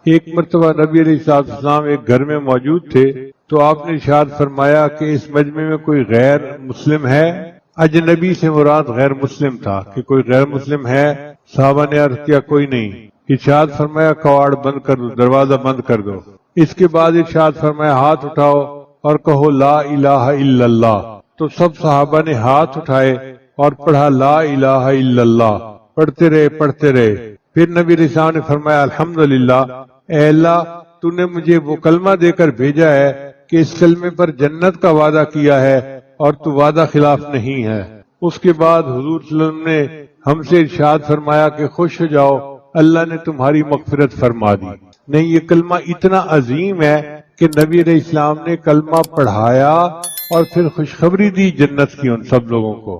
ایک مرتبہ نبی علیہ السلام ایک گھر میں موجود تھے تو آپ نے ارشاد فرمایا کہ اس مجمع میں کوئی غیر مسلم ہے؟ اجنبی سے مراد غیر مسلم تھا کہ کوئی غیر مسلم ہے؟ صحابہ نے عرض کیا کوئی نہیں۔ ارشاد فرمایا کواڑ بند کر دو، دروازہ بند کر دو۔ اس کے بعد ارشاد فرمایا ہاتھ اٹھاؤ اور کہو لا الہ الا اللہ۔ تو سب صحابہ نے ہاتھ اٹھائے اور پڑھا لا الہ الا اللہ، پڑھتے رہے۔ پھر نبی رسول نے فرمایا الحمدللہ، اے اللہ تو نے مجھے وہ کلمہ دے کر بھیجا ہے کہ اس کلمے پر جنت کا وعدہ کیا ہے اور تو وعدہ خلاف نہیں ہے۔ اس کے بعد حضور صلی اللہ علیہ وسلم نے ہم سے ارشاد فرمایا کہ خوش ہو جاؤ، اللہ نے تمہاری مغفرت فرما دی۔ نہیں، یہ کلمہ اتنا عظیم ہے کہ نبی علیہ السلام نے کلمہ پڑھایا اور پھر خوشخبری دی جنت کی ان سب لوگوں کو۔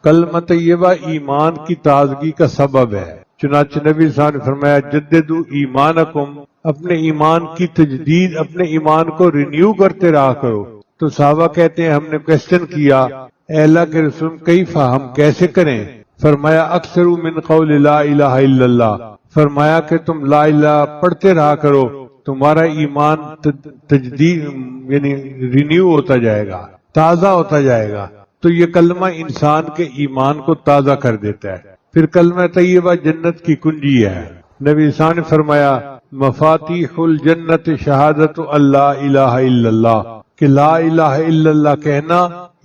کلمہ طیبہ ایمان کی تازگی کا سبب ہے، چنانچہ نبی صلی اللہ علیہ وسلم نے فرمایا جددوا ایمانکم، اپنے ایمان کی تجدید، اپنے ایمان کو رینیو کرتے رہا کرو۔ تو صحابہ کہتے ہیں ہم نے کوسچن کیا اے اللہ کے رسول کیف، ہم کیسے کریں؟ فرمایا اکثروا من قول لا الہ الا اللہ، فرمایا کہ تم لا الہ پڑھتے رہا کرو، تمہارا ایمان تجدید یعنی رینیو ہوتا جائے گا، تازہ ہوتا جائے گا۔ تو یہ کلمہ انسان کے ایمان کو تازہ کر دیتا ہے۔ پھر کلمہ طیبہ جنت کی کنجی ہے۔ نبی صلی اللہ علیہ وسلم نے فرمایا مفاتیح الجنت شہادت اللہ الہ الا اللہ، کہ لا الہ الا اللہ کہنا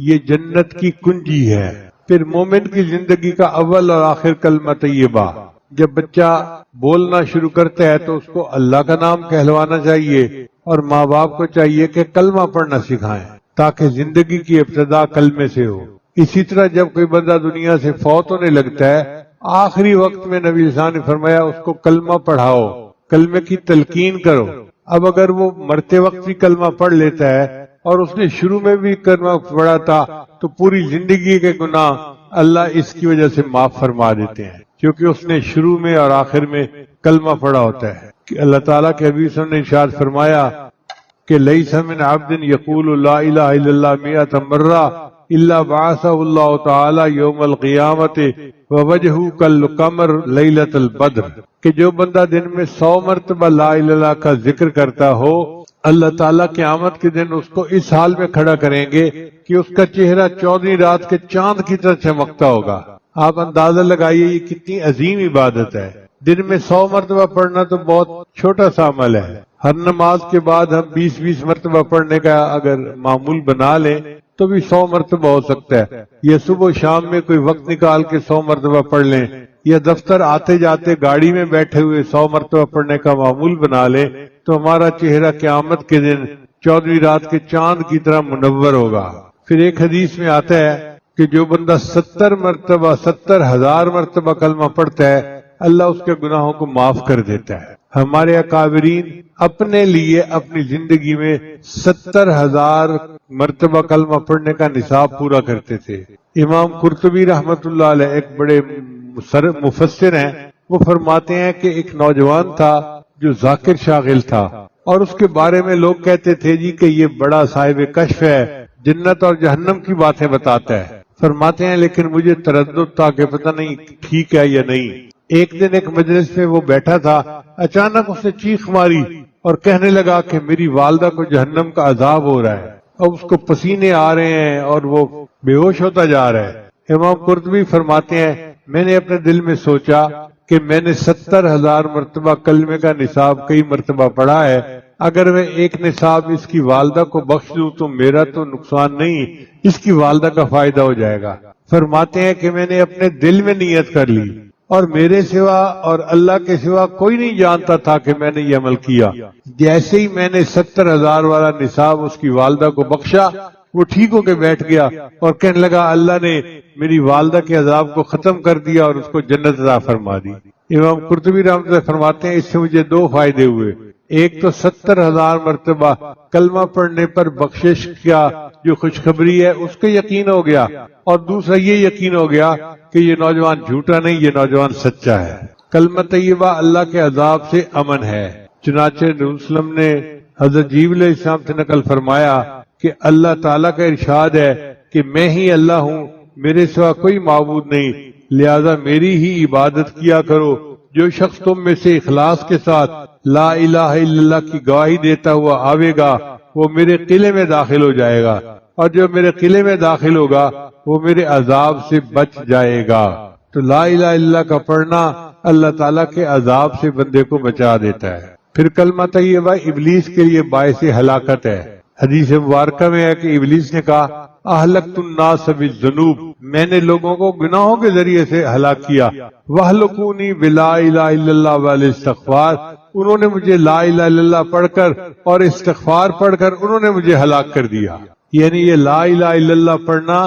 یہ جنت کی کنجی ہے۔ پھر مومن کی زندگی کا اول اور آخر کلمہ طیبہ۔ جب بچہ بولنا شروع کرتا ہے تو اس کو اللہ کا نام کہلوانا چاہیے، اور ماں باپ کو چاہیے کہ کلمہ پڑھنا سکھائیں تاکہ زندگی کی ابتدا کلمے سے ہو۔ اسی طرح جب کوئی بندہ دنیا سے فوت ہونے لگتا ہے، آخری وقت میں نبی صلی اللہ علیہ وسلم نے فرمایا اس کو کلمہ پڑھاؤ، کلمے کی تلقین کرو۔ اب اگر وہ مرتے وقت بھی کلمہ پڑھ لیتا ہے اور اس نے شروع میں بھی کلمہ پڑھا تھا تو پوری زندگی کے گناہ اللہ اس کی وجہ سے معاف فرما دیتے ہیں، کیونکہ اس نے شروع میں اور آخر میں کلمہ پڑھا ہوتا ہے۔ کہ اللہ تعالیٰ کے حبیب صلی اللہ علیہ وسلم نے ارشاد فرمایا کہ لیس من عبد یقول لا الہ الا اللہ مئۃ مرہ الا بعثہ اللہ تعالی یوم القیامت ووجہہ کالقمر لیلۃ البدر، کہ جو بندہ دن میں 100 مرتبہ لا الہ الا اللہ کا ذکر کرتا ہو، اللہ تعالیٰ قیامت کے دن اس کو اس حال میں کھڑا کریں گے کہ اس کا چہرہ 14ویں رات کے چاند کی طرح چمکتا ہوگا۔ آپ اندازہ لگائیے یہ کتنی عظیم عبادت ہے۔ دن میں 100 مرتبہ پڑھنا تو بہت چھوٹا سا عمل ہے۔ ہر نماز کے بعد ہم 20 مرتبہ پڑھنے کا اگر معمول بنا لیں تو بھی 100 مرتبہ ہو سکتا ہے، یا صبح و شام میں کوئی وقت نکال کے 100 مرتبہ پڑھ لیں، یا دفتر آتے جاتے گاڑی میں بیٹھے ہوئے 100 مرتبہ پڑھنے کا معمول بنا لیں تو ہمارا چہرہ قیامت کے دن 14ویں رات کے چاند کی طرح منور ہوگا۔ پھر ایک حدیث میں آتا ہے کہ جو بندہ 70,000 مرتبہ کلمہ پڑھتا ہے اللہ اس کے گناہوں کو معاف کر دیتا ہے۔ ہمارے اکابرین اپنے لیے اپنی زندگی میں 70,000 مرتبہ کلمہ پڑھنے کا نصاب پورا کرتے تھے۔ امام قرطبی رحمت اللہ علیہ ایک بڑے مفسر ہیں، وہ فرماتے ہیں کہ ایک نوجوان تھا جو ذاکر شاغل تھا، اور اس کے بارے میں لوگ کہتے تھے جی کہ یہ بڑا صاحب کشف ہے، جنت اور جہنم کی باتیں بتاتا ہے۔ فرماتے ہیں لیکن مجھے تردد تھا کہ پتہ نہیں ٹھیک ہے یا نہیں۔ ایک دن ایک مجلس میں وہ بیٹھا تھا، اچانک اس نے چیخ ماری اور کہنے لگا کہ میری والدہ کو جہنم کا عذاب ہو رہا ہے، اب اس کو پسینے آ رہے ہیں اور وہ بے ہوش ہوتا جا رہا ہے۔ امام قرطبی فرماتے ہیں میں نے اپنے دل میں سوچا کہ میں نے 70,000 مرتبہ کلمے کا نصاب کئی مرتبہ پڑھا ہے، اگر میں ایک نصاب اس کی والدہ کو بخش دوں تو میرا تو نقصان نہیں، اس کی والدہ کا فائدہ ہو جائے گا۔ فرماتے ہیں کہ میں نے اپنے دل میں نیت کر لی، اور میرے سوا اور اللہ کے سوا کوئی نہیں جانتا تھا کہ میں نے یہ عمل کیا۔ جیسے ہی میں نے 70,000 والا نصاب اس کی والدہ کو بخشا، وہ ٹھیک ہو کے بیٹھ گیا اور کہنے لگا اللہ نے میری والدہ کے عذاب کو ختم کر دیا اور اس کو جنت عطا فرما دی۔ امام قرطبی رحمۃ اللہ فرماتے ہیں اس سے مجھے 2 فائدے ہوئے۔ ایک تو 70,000 مرتبہ کلمہ پڑھنے پر بخشش کا جو خوشخبری ہے اس کا یقین ہو گیا، اور دوسرا یہ یقین ہو گیا کہ یہ نوجوان جھوٹا نہیں، یہ نوجوان سچا ہے۔ کلمہ طیبہ اللہ کے عذاب سے امن ہے۔ چنانچہ نبی صلی اللہ علیہ وسلم نے حضرت جبرائیل علیہ السلام سے نقل فرمایا کہ اللہ تعالیٰ کا ارشاد ہے کہ میں ہی اللہ ہوں، میرے سوا کوئی معبود نہیں، لہذا میری ہی عبادت کیا کرو، جو شخص تم میں سے اخلاص کے ساتھ لا الہ الا اللہ کی گواہی دیتا ہوا آوے گا وہ میرے قلعے میں داخل ہو جائے گا، اور جو میرے قلعے میں داخل ہوگا وہ میرے عذاب سے بچ جائے گا۔ تو لا الہ الا اللہ کا پڑھنا اللہ تعالیٰ کے عذاب سے بندے کو بچا دیتا ہے۔ پھر کلمہ طیبہ ابلیس کے لیے باعث ہلاکت ہے۔ حدیث مبارکہ میں ہے کہ ابلیس نے کہا اہلکت الناس بالذنوب، میں نے لوگوں کو گناہوں کے ذریعے سے ہلاک کیا، واہلکونی بلا الہ الا اللہ والاستغفار، انہوں نے مجھے لا الہ الا اللہ پڑھ کر اور استغفار پڑھ کر انہوں نے مجھے ہلاک کر دیا۔ یعنی یہ لا الہ الا اللہ پڑھنا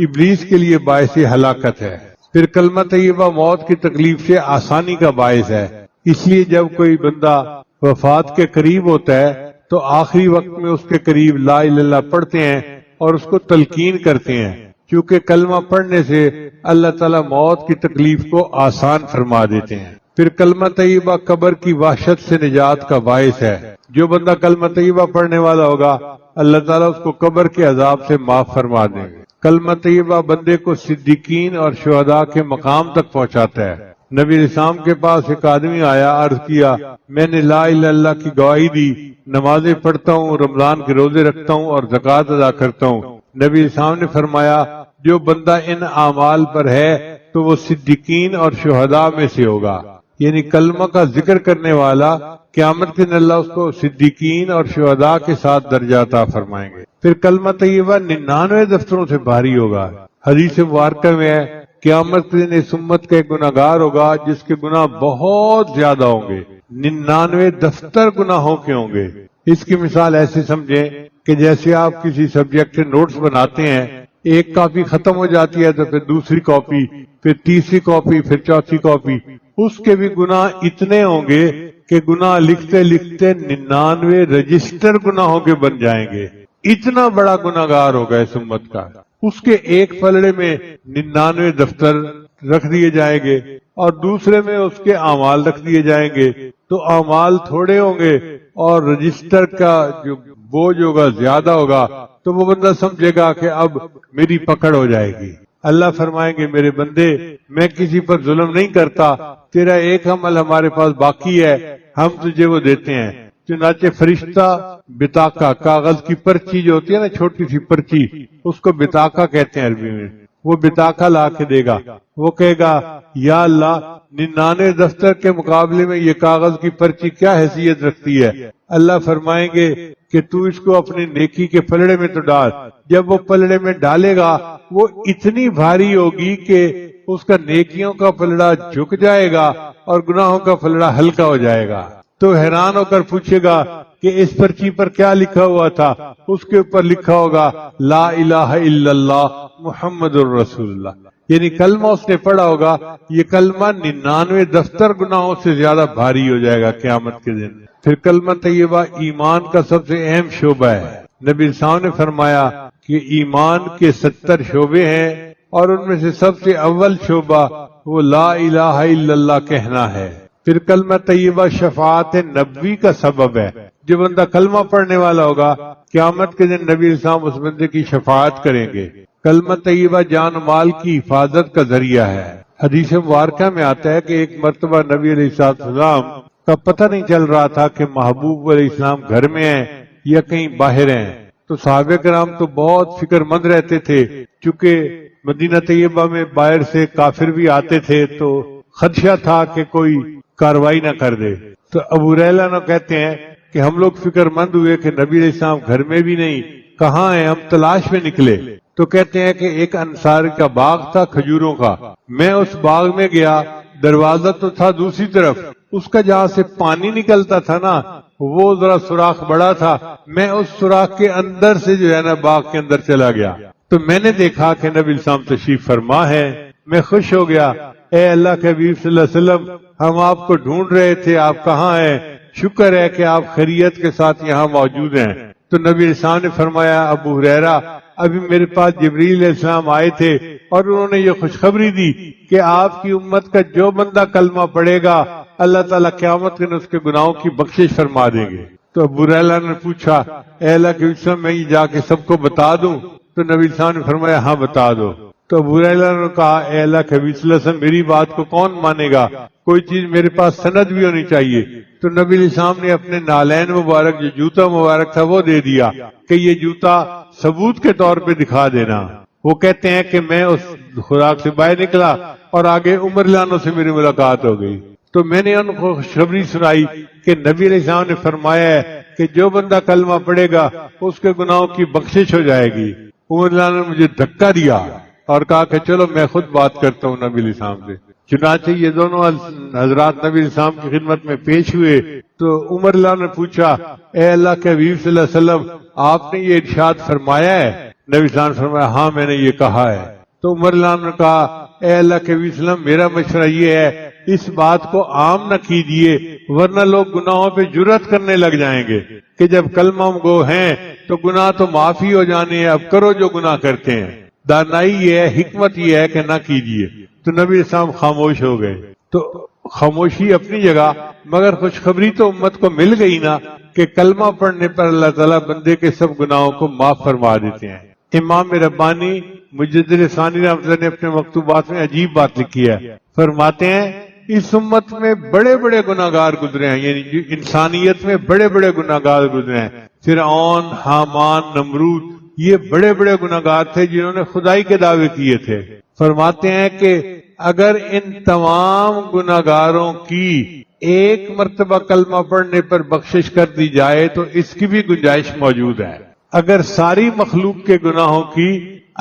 ابلیس کے لیے باعث ہلاکت ہے۔ پھر کلمہ طیبہ موت کی تکلیف سے آسانی کا باعث ہے، اس لیے جب کوئی بندہ وفات کے قریب ہوتا ہے تو آخری وقت میں اس کے قریب لا الہ الا اللہ پڑھتے ہیں اور اس کو تلقین کرتے ہیں، کیونکہ کلمہ پڑھنے سے اللہ تعالیٰ موت کی تکلیف کو آسان فرما دیتے ہیں۔ پھر کلمہ طیبہ قبر کی وحشت سے نجات کا باعث ہے۔ جو بندہ کلمہ طیبہ پڑھنے والا ہوگا اللہ تعالیٰ اس کو قبر کے عذاب سے معاف فرما دیں گے۔ کلمہ طیبہ بندے کو صدیقین اور شہداء کے مقام تک پہنچاتا ہے۔ نبی اسلام کے پاس ایک آدمی آیا، عرض کیا میں نے لا الہ الا اللہ کی گواہی دی، نمازیں پڑھتا ہوں، رمضان کے روزے رکھتا ہوں اور زکوٰۃ ادا کرتا ہوں۔ نبی اسلام نے فرمایا جو بندہ ان اعمال پر ہے تو وہ صدیقین اور شہداء میں سے ہوگا، یعنی کلمہ کا ذکر کرنے والا قیامت کے دن اللہ اس کو صدیقین اور شہداء کے ساتھ درجہ عطا فرمائیں گے۔ پھر کلمہ طیبہ 99 دفتروں سے بھاری ہوگا۔ حدیث مبارکہ میں ہے قیامت کے دن اس امت کا ایک گناہگار ہوگا جس کے گناہ بہت زیادہ ہوں گے، 99 دفتر گناہوں کے ہوں گے۔ اس کی مثال ایسے سمجھیں کہ جیسے آپ کسی سبجیکٹ کے نوٹس بناتے ہیں، ایک کاپی ختم ہو جاتی ہے تو پھر دوسری کاپی، پھر تیسری کاپی، پھر چوتھی کاپی، اس کے بھی گناہ اتنے ہوں گے کہ گناہ لکھتے لکھتے 99 رجسٹر گناہوں کے بن جائیں گے۔ اتنا بڑا گناہگار ہوگا اس امت کا، اس کے ایک پلڑے میں 99 دفتر رکھ دیے جائیں گے اور دوسرے میں اس کے اعمال رکھ دیے جائیں گے، تو اعمال تھوڑے ہوں گے اور رجسٹر کا جو بوجھ ہوگا زیادہ ہوگا، تو وہ بندہ سمجھے گا کہ اب میری پکڑ ہو جائے گی۔ اللہ فرمائیں گے میرے بندے میں کسی پر ظلم نہیں کرتا، تیرا ایک عمل ہمارے پاس باقی ہے، ہم تجھے وہ دیتے ہیں۔ چنانچہ فرشتہ بطاقہ، کاغذ کی پرچی جو ہوتی ہے نا، چھوٹی سی پرچی، اس کو بطاقہ کہتے ہیں عربی میں، وہ بطاقہ لا کے دے گا، وہ کہے گا یا اللہ 99 دفتر کے مقابلے میں یہ کاغذ کی پرچی کیا حیثیت رکھتی ہے؟ اللہ فرمائیں گے کہ تو اس کو اپنی نیکی کے پلڑے میں تو ڈال۔ جب وہ پلڑے میں ڈالے گا وہ اتنی بھاری ہوگی کہ اس کا نیکیوں کا پلڑا جھک جائے گا اور گناہوں کا پلڑا ہلکا ہو جائے گا۔ تو حیران ہو کر پوچھے گا کہ اس پرچی پر کیا لکھا ہوا تھا؟ اس کے اوپر لکھا ہوگا لا الہ الا اللہ محمد الرسول اللہ، یعنی کلمہ اس نے پڑھا ہوگا، یہ کلمہ 99 دفتر گناہوں سے زیادہ بھاری ہو جائے گا قیامت کے دن۔ پھر کلمہ طیبہ ایمان کا سب سے اہم شعبہ ہے۔ نبی صاحب نے فرمایا کہ ایمان کے 70 شعبے ہیں اور ان میں سے سب سے اول شعبہ وہ لا الہ الا اللہ کہنا ہے۔ پھر کلمہ طیبہ شفاعت نبوی کا سبب ہے۔ جو بندہ کلمہ پڑھنے والا ہوگا قیامت کے دن نبی اسلام اس بندے کی شفاعت کریں گے۔ کلمہ طیبہ جان و مال کی حفاظت کا ذریعہ ہے۔ حدیث مبارکہ میں آتا ہے کہ ایک مرتبہ نبی علیہ السلام کا پتہ نہیں چل رہا تھا کہ محبوب علیہ السلام گھر میں ہیں یا کہیں باہر ہیں، تو صحابہ کرام تو بہت فکر مند رہتے تھے، چونکہ مدینہ طیبہ میں باہر سے کافر بھی آتے تھے تو خدشہ تھا کہ کوئی کاروائی نہ کر دے۔ تو ابو ہریرہ کہتے ہیں کہ ہم لوگ فکر مند ہوئے کہ نبی علیہ السلام گھر میں بھی نہیں، کہاں ہیں؟ ہم تلاش میں نکلے تو کہتے ہیں کہ ایک انصار کا باغ تھا کھجوروں کا، میں اس باغ میں گیا، دروازہ تو تھا دوسری طرف، اس کا جہاں سے پانی نکلتا تھا نا وہ ذرا سوراخ بڑا تھا، میں اس سوراخ کے اندر سے جو ہے نا باغ کے اندر چلا گیا، تو میں نے دیکھا کہ نبی السلام تشریف فرما ہے، میں خوش ہو گیا، اے اللہ کے حبیب صلی اللہ علیہ وسلم ہم آپ کو ڈھونڈ رہے تھے، آپ کہاں ہیں؟ شکر ہے کہ آپ خیریت کے ساتھ یہاں موجود ہیں۔ تو نبی السلام نے فرمایا ابو ہریرہ ابھی میرے پاس جبریل علیہ السلام آئے تھے اور انہوں نے یہ خوشخبری دی کہ آپ کی امت کا جو بندہ کلمہ پڑھے گا اللہ تعالیٰ قیامت کے دن اس کے گناہوں کی بخشش فرما دیں گے۔ تو ابو ہریرہ نے پوچھا اے اللہ کے وسلم میں یہ جا کے سب کو بتا دوں؟ تو نبی السلام نے فرمایا ہاں بتا دو۔ تو تو ابو ہریرہ نے کہا اے اللہ کے حبیب صلی اللہ علیہ وسلم میری بات کو کون مانے گا، کوئی چیز میرے پاس سند بھی ہونی چاہیے۔ تو نبی علیہ السلام نے اپنے نالین مبارک جو جوتا مبارک تھا وہ دے دیا کہ یہ جوتا ثبوت کے طور پہ دکھا دینا۔ وہ کہتے ہیں کہ میں اس خوراک سے باہر نکلا اور آگے عمر لانوں سے میری ملاقات ہو گئی، تو میں نے ان کو خوشخبری سنائی کہ نبی علیہ السلام نے فرمایا ہے کہ جو بندہ کلمہ پڑھے گا اس کے گناہوں کی بخشش ہو جائے گی۔ عمر لانوں نے مجھے دھکا دیا اور کہا کہ چلو میں خود بات کرتا ہوں نبی علیہ السلام سے۔ چنانچہ یہ دونوں حضرات نبی علیہ السلام کی خدمت میں پیش ہوئے تو عمر اللہ نے پوچھا اے اللہ کے حبیب صلی اللہ علیہ وسلم آپ نے یہ ارشاد فرمایا ہے؟ نبی علیہ السلام نے فرمایا ہاں میں نے یہ کہا ہے۔ تو عمر اللہ نے کہا اے اللہ کے حبیب صلی اللہ علیہ وسلم میرا مشورہ یہ ہے اس بات کو عام نہ کیجیے ورنہ لوگ گناہوں پہ جرأت کرنے لگ جائیں گے کہ جب کلمہ گو ہیں تو گناہ تو معافی ہو جانے ہیں، اب کرو جو گناہ کرتے ہیں۔ دانائی یہ ہے، حکمت یہ ہے کہ نہ کیجیے۔ تو نبی اسلام خاموش ہو گئے۔ تو خاموشی اپنی جگہ، مگر خوشخبری تو امت کو مل گئی نا کہ کلمہ پڑھنے پر اللہ تعالیٰ بندے کے سب گناہوں کو معاف فرما دیتے ہیں۔ امام ربانی مجدد ثانی رحمۃ اللہ نے اپنے مکتوبات میں عجیب بات لکھی ہے، فرماتے ہیں اس امت میں بڑے بڑے گناہگار گزرے ہیں، یعنی انسانیت میں بڑے بڑے گناہگار گزرے ہیں۔ فرعون، حامان، نمرود، یہ بڑے بڑے گناہگار تھے جنہوں نے خدائی کے دعوے کیے تھے۔ فرماتے ہیں کہ اگر ان تمام گناہگاروں کی ایک مرتبہ کلمہ پڑھنے پر بخشش کر دی جائے تو اس کی بھی گنجائش موجود ہے۔ اگر ساری مخلوق کے گناہوں کی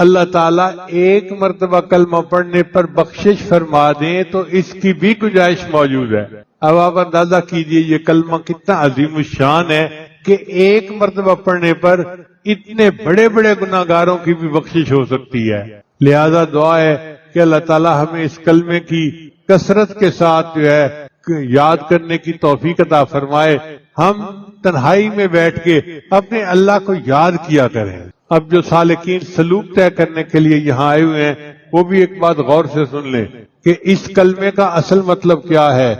اللہ تعالیٰ ایک مرتبہ کلمہ پڑھنے پر بخشش فرما دیں تو اس کی بھی گنجائش موجود ہے۔ اب آپ اندازہ کیجئے یہ کلمہ کتنا عظیم الشان ہے کہ ایک مرتبہ پڑھنے پر اتنے بڑے بڑے گناہگاروں کی بھی بخشش ہو سکتی ہے۔ لہذا دعا ہے کہ اللہ تعالیٰ ہمیں اس کلمے کی کثرت کے ساتھ جو ہے یاد کرنے کی توفیق عطا فرمائے، ہم تنہائی میں بیٹھ کے اپنے اللہ کو یاد کیا کریں۔ اب جو سالکین سلوک طے کرنے کے لیے یہاں آئے ہوئے ہیں وہ بھی ایک بات غور سے سن لیں کہ اس کلمے کا اصل مطلب کیا ہے۔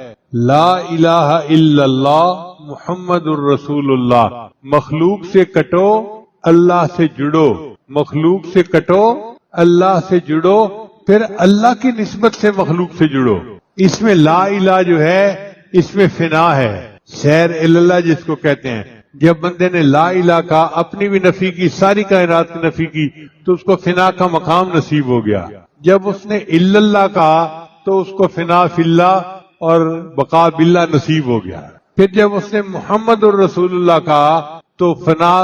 لا الہ الا اللہ محمد الرسول اللہ، مخلوق سے کٹو اللہ سے جڑو، مخلوق سے کٹو اللہ سے جڑو، پھر اللہ کی نسبت سے مخلوق سے جڑو۔ اس میں لا الہ جو ہے اس میں فنا ہے، سیر اللہ جس کو کہتے ہیں۔ جب بندے نے لا الہ کہا، اپنی بھی نفی کی، ساری کائنات کی نفی کی، تو اس کو فنا کا مقام نصیب ہو گیا۔ جب اس نے الا اللہ کہا تو اس کو فنا فی اللہ اور بقاء باللہ نصیب ہو گیا۔ پھر جب اس نے محمد الرسول اللہ کہا تو فنا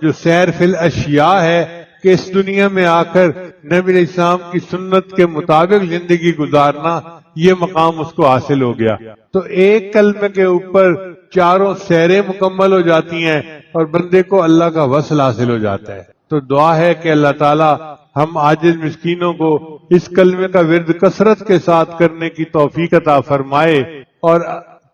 جو سیر فی الاشیاء ہے کہ اس دنیا میں آ کر نبی علیہ السلام کی سنت کے مطابق زندگی گزارنا، یہ مقام اس کو حاصل ہو گیا۔ تو ایک کلمے کے اوپر چاروں سیریں مکمل ہو جاتی ہیں اور بندے کو اللہ کا وصل حاصل ہو جاتا ہے۔ تو دعا ہے کہ اللہ تعالیٰ ہم عاجز مسکینوں کو اس کلمے کا ورد کثرت کے ساتھ کرنے کی توفیق عطا فرمائے، اور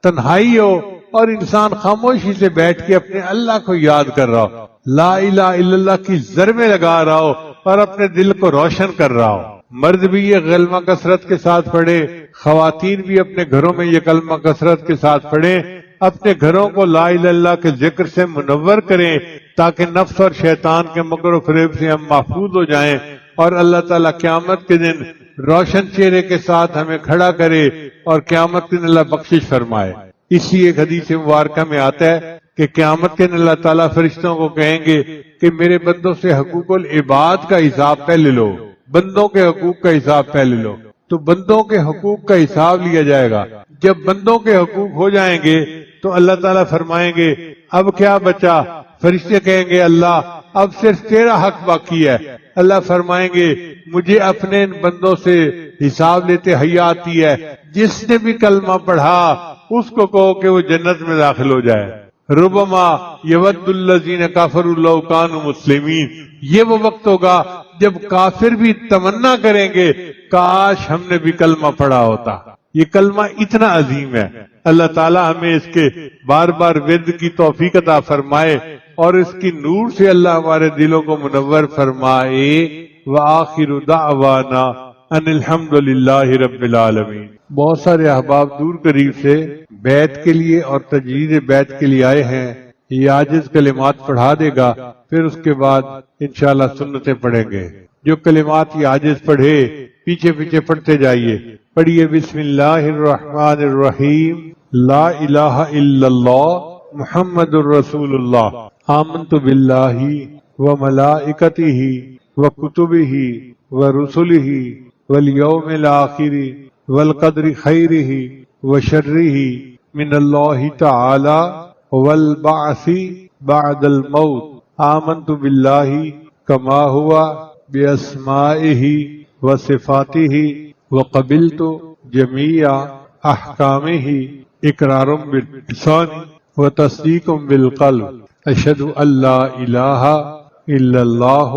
تنہائی ہو اور انسان خاموشی سے بیٹھ کے اپنے اللہ کو یاد کر رہا ہو، لا الہ الا اللہ کی ضربیں لگا رہا ہو اور اپنے دل کو روشن کر رہا ہو۔ مرد بھی یہ کلمہ کثرت کے ساتھ پڑھے، خواتین بھی اپنے گھروں میں یہ کلمہ کثرت کے ساتھ پڑھیں، اپنے گھروں کو لا الہ الا اللہ کے ذکر سے منور کریں تاکہ نفس اور شیطان کے مکر و فریب سے ہم محفوظ ہو جائیں، اور اللہ تعالیٰ قیامت کے دن روشن چہرے کے ساتھ ہمیں کھڑا کرے اور قیامت کے دن اللہ بخشش فرمائے۔ اسی ایک حدیث مبارکہ میں آتا ہے کہ قیامت کے دن اللہ تعالیٰ فرشتوں کو کہیں گے کہ میرے بندوں سے حقوق العباد کا حساب پہلے لو، بندوں کے حقوق کا حساب پہلے لو۔ تو بندوں کے حقوق کا حساب لیا جائے گا۔ جب بندوں کے حقوق ہو جائیں گے تو اللہ تعالیٰ فرمائیں گے اب کیا بچا؟ فرشتے کہیں گے اللہ اب صرف تیرا حق باقی ہے۔ اللہ فرمائیں گے مجھے اپنے ان بندوں سے حساب لیتے حیا آتی ہے، جس نے بھی کلمہ پڑھا اس کو کہو کہ وہ جنت میں داخل ہو جائے۔ ربما یود الذین کفروا لو کانوا مسلمین، یہ وہ وقت ہوگا جب کافر بھی تمنا کریں گے کاش ہم نے بھی کلمہ پڑھا ہوتا۔ یہ کلمہ اتنا عظیم ہے، اللہ تعالیٰ ہمیں اس کے بار بار ورد کی توفیق عطا فرمائے اور اس کی نور سے اللہ ہمارے دلوں کو منور فرمائے۔ وآخر دعوانا ان الحمدللہ رب العالمین۔ بہت سارے احباب دور قریب سے بیت کے لیے اور تجدید بیت کے لیے آئے ہیں، یہ عاجز کلمات پڑھا دے گا، پھر اس کے بعد انشاءاللہ سنتیں پڑھیں گے۔ جو کلمات یہ عاجز پڑھے پیچھے پیچھے پڑھتے جائیے. پڑھیے بسم اللہ الرحمن الرحیم لا الہ الا اللہ محمد الرسول اللہ آمنت باللہ وملائکتہ وکتبہ ورسلہ والیوم الآخر والقدر خیرہ وشرہ من اللہ تعالی والبعث بعد الموت آمنت باللہ کما ہوا باسمائہ وصفاتہ وقبلت جمیع احکامہ اقرار باللسان وتصدیق بالقلب اشہد ان لا الہ الا اللہ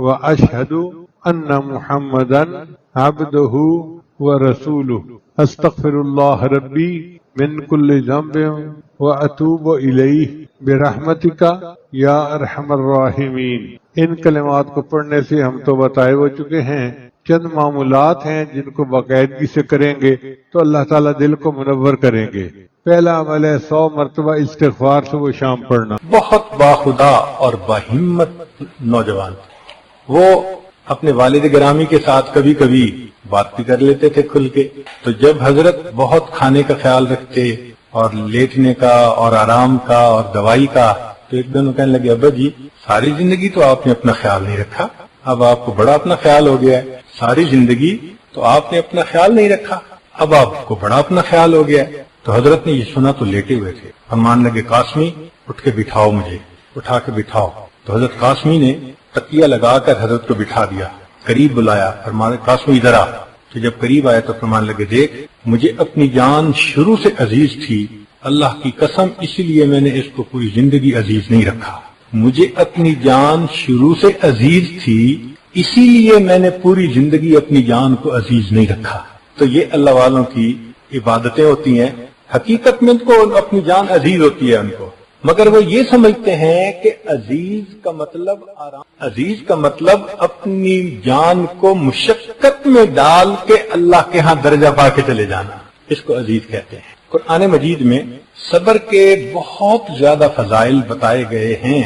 واشہد ان محمدا عبدہ ورسولہ استغفر اللہ ربی من کل ذنب واتوب الیہ برحمتک یا ارحم الراحمین. ان کلمات کو پڑھنے سے ہم تو بتائے ہو چکے ہیں چند معمولات ہیں جن کو باقاعدگی سے کریں گے تو اللہ تعالیٰ دل کو منور کریں گے. پہلا عمل ہے 100 مرتبہ استغفار صبح شام پڑھنا. بہت باخدا اور باہمت نوجوان تھے. وہ اپنے والد گرامی کے ساتھ کبھی کبھی بات بھی کر لیتے تھے کھل کے. تو جب حضرت بہت کھانے کا خیال رکھتے اور لیٹنے کا اور آرام کا اور دوائی کا، تو ایک دن کہنے لگے ابا جی ساری زندگی تو آپ نے اپنا خیال نہیں رکھا، اب آپ کو بڑا اپنا خیال ہو گیا ہے. ساری زندگی تو آپ نے اپنا خیال نہیں رکھا، اب آپ کو بڑا اپنا خیال ہو گیا ہے. تو حضرت نے یہ سنا تو لیٹے ہوئے تھے. فرمان لگے قاسمی اٹھ کے بٹھاؤ، مجھے اٹھا کے بٹھاؤ. تو حضرت قاسمی نے تکیہ لگا کر حضرت کو بٹھا دیا، قریب بلایا. فرمان قاسمی ادھر آ. تو جب قریب آیا تو فرمان لگے دیکھ مجھے اپنی جان شروع سے عزیز تھی، اللہ کی قسم اسی لیے میں نے اس کو پوری زندگی عزیز نہیں رکھا. مجھے اپنی جان شروع سے عزیز تھی اسی لیے میں نے پوری زندگی اپنی جان کو عزیز نہیں رکھا. تو یہ اللہ والوں کی عبادتیں ہوتی ہیں. حقیقت میں ان کو اپنی جان عزیز ہوتی ہے ان کو، مگر وہ یہ سمجھتے ہیں کہ عزیز کا مطلب آرام، عزیز کا مطلب اپنی جان کو مشقت میں ڈال کے اللہ کے ہاں درجہ پا کے چلے جانا، اس کو عزیز کہتے ہیں. قرآن مجید میں صبر کے بہت زیادہ فضائل بتائے گئے ہیں.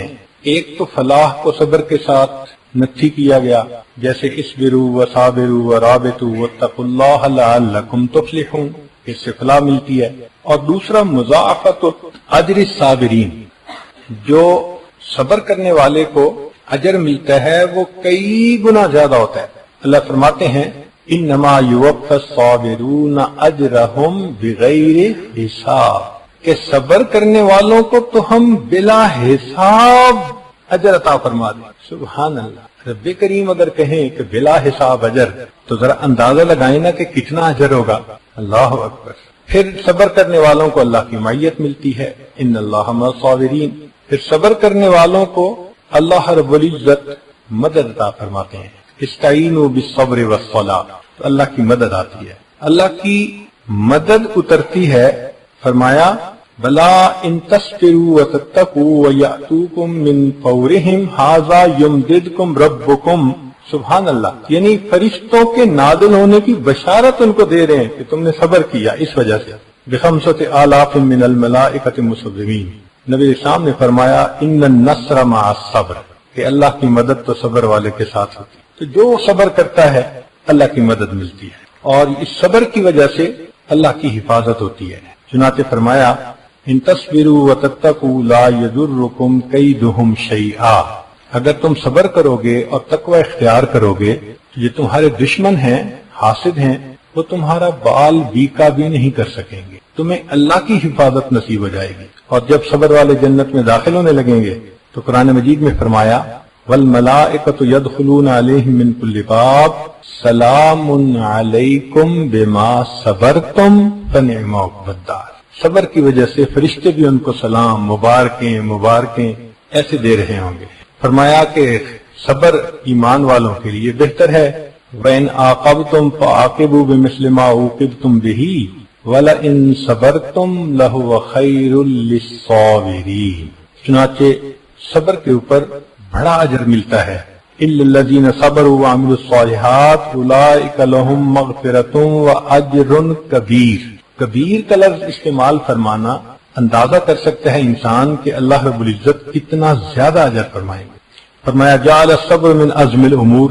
ایک تو فلاح کو صبر کے ساتھ نتھی کیا گیا، جیسے اصبروا وصابروا ورابطوا واتقوا اللہ لعلکم تفلحون، اس سے فلاح ملتی ہے. اور دوسرا مضاعفت اجر الصابرین، جو صبر کرنے والے کو اجر ملتا ہے وہ کئی گنا زیادہ ہوتا ہے. اللہ فرماتے ہیں انما یوفی الصابرون اجرہم بغیر حساب، کہ صبر کرنے والوں کو تو ہم بلا حساب اجر عطا فرما دیں. سبحان اللہ. رب کریم اگر کہیں کہ بلا حساب اجر تو ذرا اندازہ لگائیں نا کہ کتنا اجر ہوگا. اللہ اکبر. پھر صبر کرنے والوں کو اللہ کی معیت ملتی ہے، ان اللہ مع الصابرین. پھر صبر کرنے والوں کو اللہ رب العزت مدد عطا فرماتے ہیں، استعینوا بالصبر والصلاۃ. تو اللہ کی مدد آتی ہے، اللہ کی مدد اترتی ہے. فرمایا بلا ان تصبروا وتتقوا ویأتوکم من فورہم ھذا یمددکم ربکم. سبحان اللہ. یعنی فرشتوں کے نازل ہونے کی بشارت ان کو دے رہے ہیں کہ تم نے صبر کیا اس وجہ سے. بخمسۃ آلاف من الملائکۃ مسومین. نبی اسلام نے فرمایا ان النصر مع الصبر، کہ اللہ کی مدد تو صبر والے کے ساتھ ہوتی ہے. تو جو صبر کرتا ہے اللہ کی مدد ملتی ہے، اور اس صبر کی وجہ سے اللہ کی حفاظت ہوتی ہے. چنانچہ فرمایا ان تصبروا وتتقوا لا یضرکم کیدہم شیئا. اگر تم صبر کرو گے اور تقوی اختیار کرو گے تو یہ تمہارے دشمن ہیں، حاسد ہیں، وہ تمہارا بال بیکا بھی نہیں کر سکیں گے. تمہیں اللہ کی حفاظت نصیب ہو جائے گی. اور جب صبر والے جنت میں داخل ہونے لگیں گے تو قرآن مجید میں فرمایا والملائکۃ یدخلون علیہم من کل باب سلام علیکم بما صبرتم فنعم عقبی الدار. صبر کی وجہ سے فرشتے بھی ان کو سلام، مبارکیں مبارکیں ایسے دے رہے ہوں گے. فرمایا کہ صبر ایمان والوں کے لیے بہتر ہے. وَإِنْ عَاقَبْتُمْ فَعَاقِبُوا بِمِثْلِ مَا عُوقِبْتُمْ بِهِ وَلَئِنْ صَبَرْتُمْ لَهُوَ خَيْرٌ لِلصَّابِرِينَ. چنانچہ صبر کے اوپر بڑا اجر ملتا ہے. إِلَّا الَّذِينَ صَبَرُوا وَعَمِلُوا الصَّالِحَاتِ أُولَئِكَ لَهُمْ مَغْفِرَةٌ وَأَجْرٌ كَبِيرٌ. کبیر کا لفظ استعمال فرمانا اندازہ کر سکتا ہے انسان کہ اللہ رب العزت کتنا زیادہ اجر فرمائیں گے. فرمایا جعل الصبر من عزم الامور.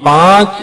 5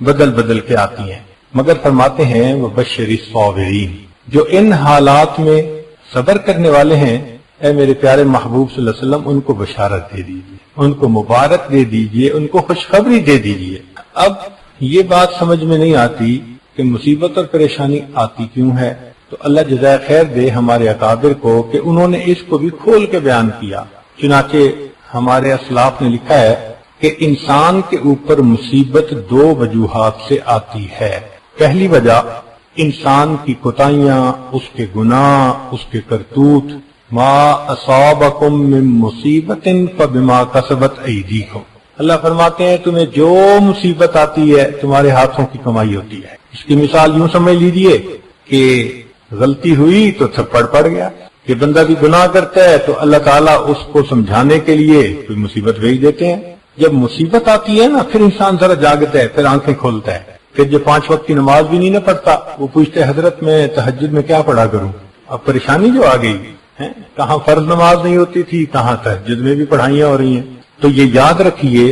بدل بدل کے آتی ہیں، مگر فرماتے ہیں وہ بشر الصابرین، جو ان حالات میں صبر کرنے والے ہیں، اے میرے پیارے محبوب صلی اللہ علیہ وسلم ان کو بشارت دے دیجیے، ان کو مبارک دے دیجیے، ان کو خوشخبری دے دیجیے۔ اب یہ بات سمجھ میں نہیں آتی کہ مصیبت اور پریشانی آتی کیوں ہے، تو اللہ جزائے خیر دے ہمارے اکابر کو کہ انہوں نے اس کو بھی کھول کے بیان کیا۔ چنانچہ ہمارے اسلاف نے لکھا ہے کہ انسان کے اوپر مصیبت دو وجوہات سے آتی ہے۔ پہلی وجہ انسان کی کوتاہیاں، اس کے گناہ، اس کے کرتوت، ما اصابکم من مصیبت فبما کسبت ایدیکم، اللہ فرماتے ہیں تمہیں جو مصیبت آتی ہے تمہارے ہاتھوں کی کمائی ہوتی ہے۔ اس کی مثال یوں سمجھ لیجئے کہ غلطی ہوئی تو تھپڑ پڑ گیا، کہ بندہ بھی گناہ کرتا ہے تو اللہ تعالیٰ اس کو سمجھانے کے لیے کوئی مصیبت بھیج دیتے ہیں۔ جب مصیبت آتی ہے نا پھر انسان ذرا جاگتا ہے، پھر آنکھیں کھولتا ہے، پھر جو 5 وقت کی نماز بھی نہیں نہ پڑھتا وہ پوچھتے حضرت میں تہجد میں کیا پڑھا کروں۔ اب پریشانی جو آ گئی ہے، کہاں فرض نماز نہیں ہوتی تھی، کہاں تہجد میں بھی پڑھائیاں ہو رہی ہیں۔ تو یہ یاد رکھیے،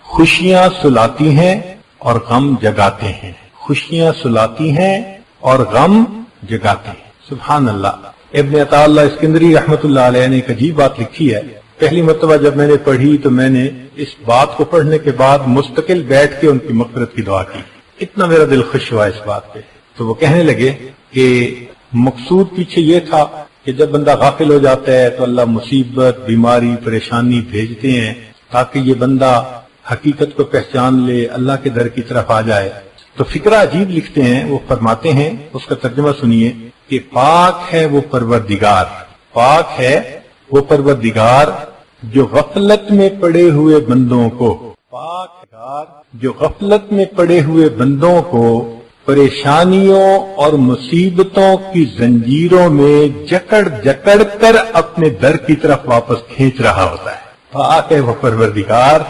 خوشیاں سلاتی ہیں اور غم جگاتے ہیں، خوشیاں سلاتی ہیں اور غم جگاتے ہیں۔ سبحان اللہ۔ ابن عطا اللہ اسکندری رحمت اللہ علیہ نے ایک عجیب بات لکھی ہے۔ پہلی مرتبہ جب میں نے پڑھی تو میں نے اس بات کو پڑھنے کے بعد مستقل بیٹھ کے ان کی مغفرت کی دعا کی، اتنا میرا دل خوش ہوا اس بات پہ۔ تو وہ کہنے لگے کہ مقصود پیچھے یہ تھا کہ جب بندہ غافل ہو جاتا ہے تو اللہ مصیبت، بیماری، پریشانی بھیجتے ہیں تاکہ یہ بندہ حقیقت کو پہچان لے، اللہ کے در کی طرف آ جائے۔ تو فقرہ عجیب لکھتے ہیں، وہ فرماتے ہیں، اس کا ترجمہ سنیے کہ پاک ہے وہ پروردگار، پاک ہے وہ پروردگار جو غفلت میں پڑے ہوئے بندوں کو، پاک جو غفلت میں پڑے ہوئے بندوں کو پریشانیوں اور مصیبتوں کی زنجیروں میں جکڑ جکڑ کر اپنے در کی طرف واپس کھینچ رہا ہوتا ہے۔ پاک ہے وہ پروردگار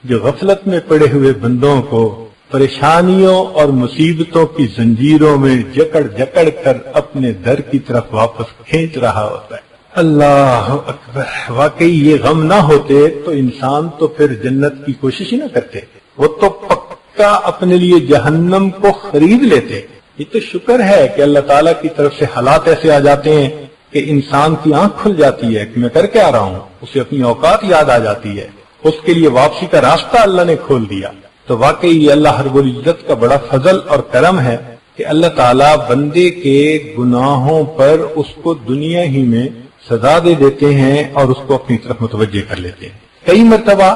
جو غفلت میں پڑے ہوئے بندوں کو پریشانیوں اور مصیبتوں کی زنجیروں میں جکڑ جکڑ کر اپنے در کی طرف واپس کھینچ رہا ہوتا ہے۔ اللہ اکبر۔ واقعی یہ غم نہ ہوتے تو انسان تو پھر جنت کی کوشش ہی نہ کرتے، وہ تو پکا اپنے لیے جہنم کو خرید لیتے۔ یہ تو شکر ہے کہ اللہ تعالیٰ کی طرف سے حالات ایسے آ جاتے ہیں کہ انسان کی آنکھ کھل جاتی ہے کہ میں کر کے آ رہا ہوں، اسے اپنی اوقات یاد آ جاتی ہے، اس کے لیے واپسی کا راستہ اللہ نے کھول دیا۔ تو واقعی یہ اللہ رب العزت کا بڑا فضل اور کرم ہے کہ اللہ تعالیٰ بندے کے گناہوں پر اس کو دنیا ہی میں سزا دے دیتے ہیں اور اس کو اپنی طرف متوجہ کر لیتے ہیں۔ کئی مرتبہ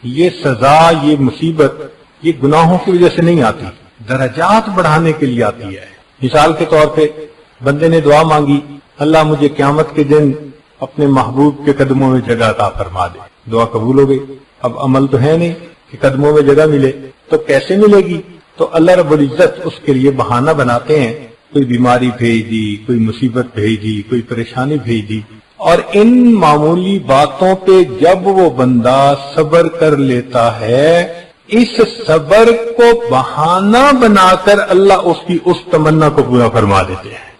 یہ سزا، یہ مصیبت، یہ گناہوں کی وجہ سے نہیں آتی، درجات بڑھانے کے لیے آتی ہے۔ مثال کے طور پہ بندے نے دعا مانگی، اللہ مجھے قیامت کے دن اپنے محبوب کے قدموں میں جگہ عطا فرما دے، دعا قبول ہو گئی۔ اب عمل تو ہے نہیں کہ قدموں میں جگہ ملے، تو کیسے ملے گی؟ تو اللہ رب العزت اس کے لیے بہانہ بناتے ہیں، کوئی بیماری بھیج دی، کوئی مصیبت بھیج دی، کوئی پریشانی بھیج دی، اور ان معمولی باتوں پہ جب وہ بندہ صبر کر لیتا ہے، اس صبر کو بہانہ بنا کر اللہ اس کی اس تمنا کو پورا فرما دیتے ہیں۔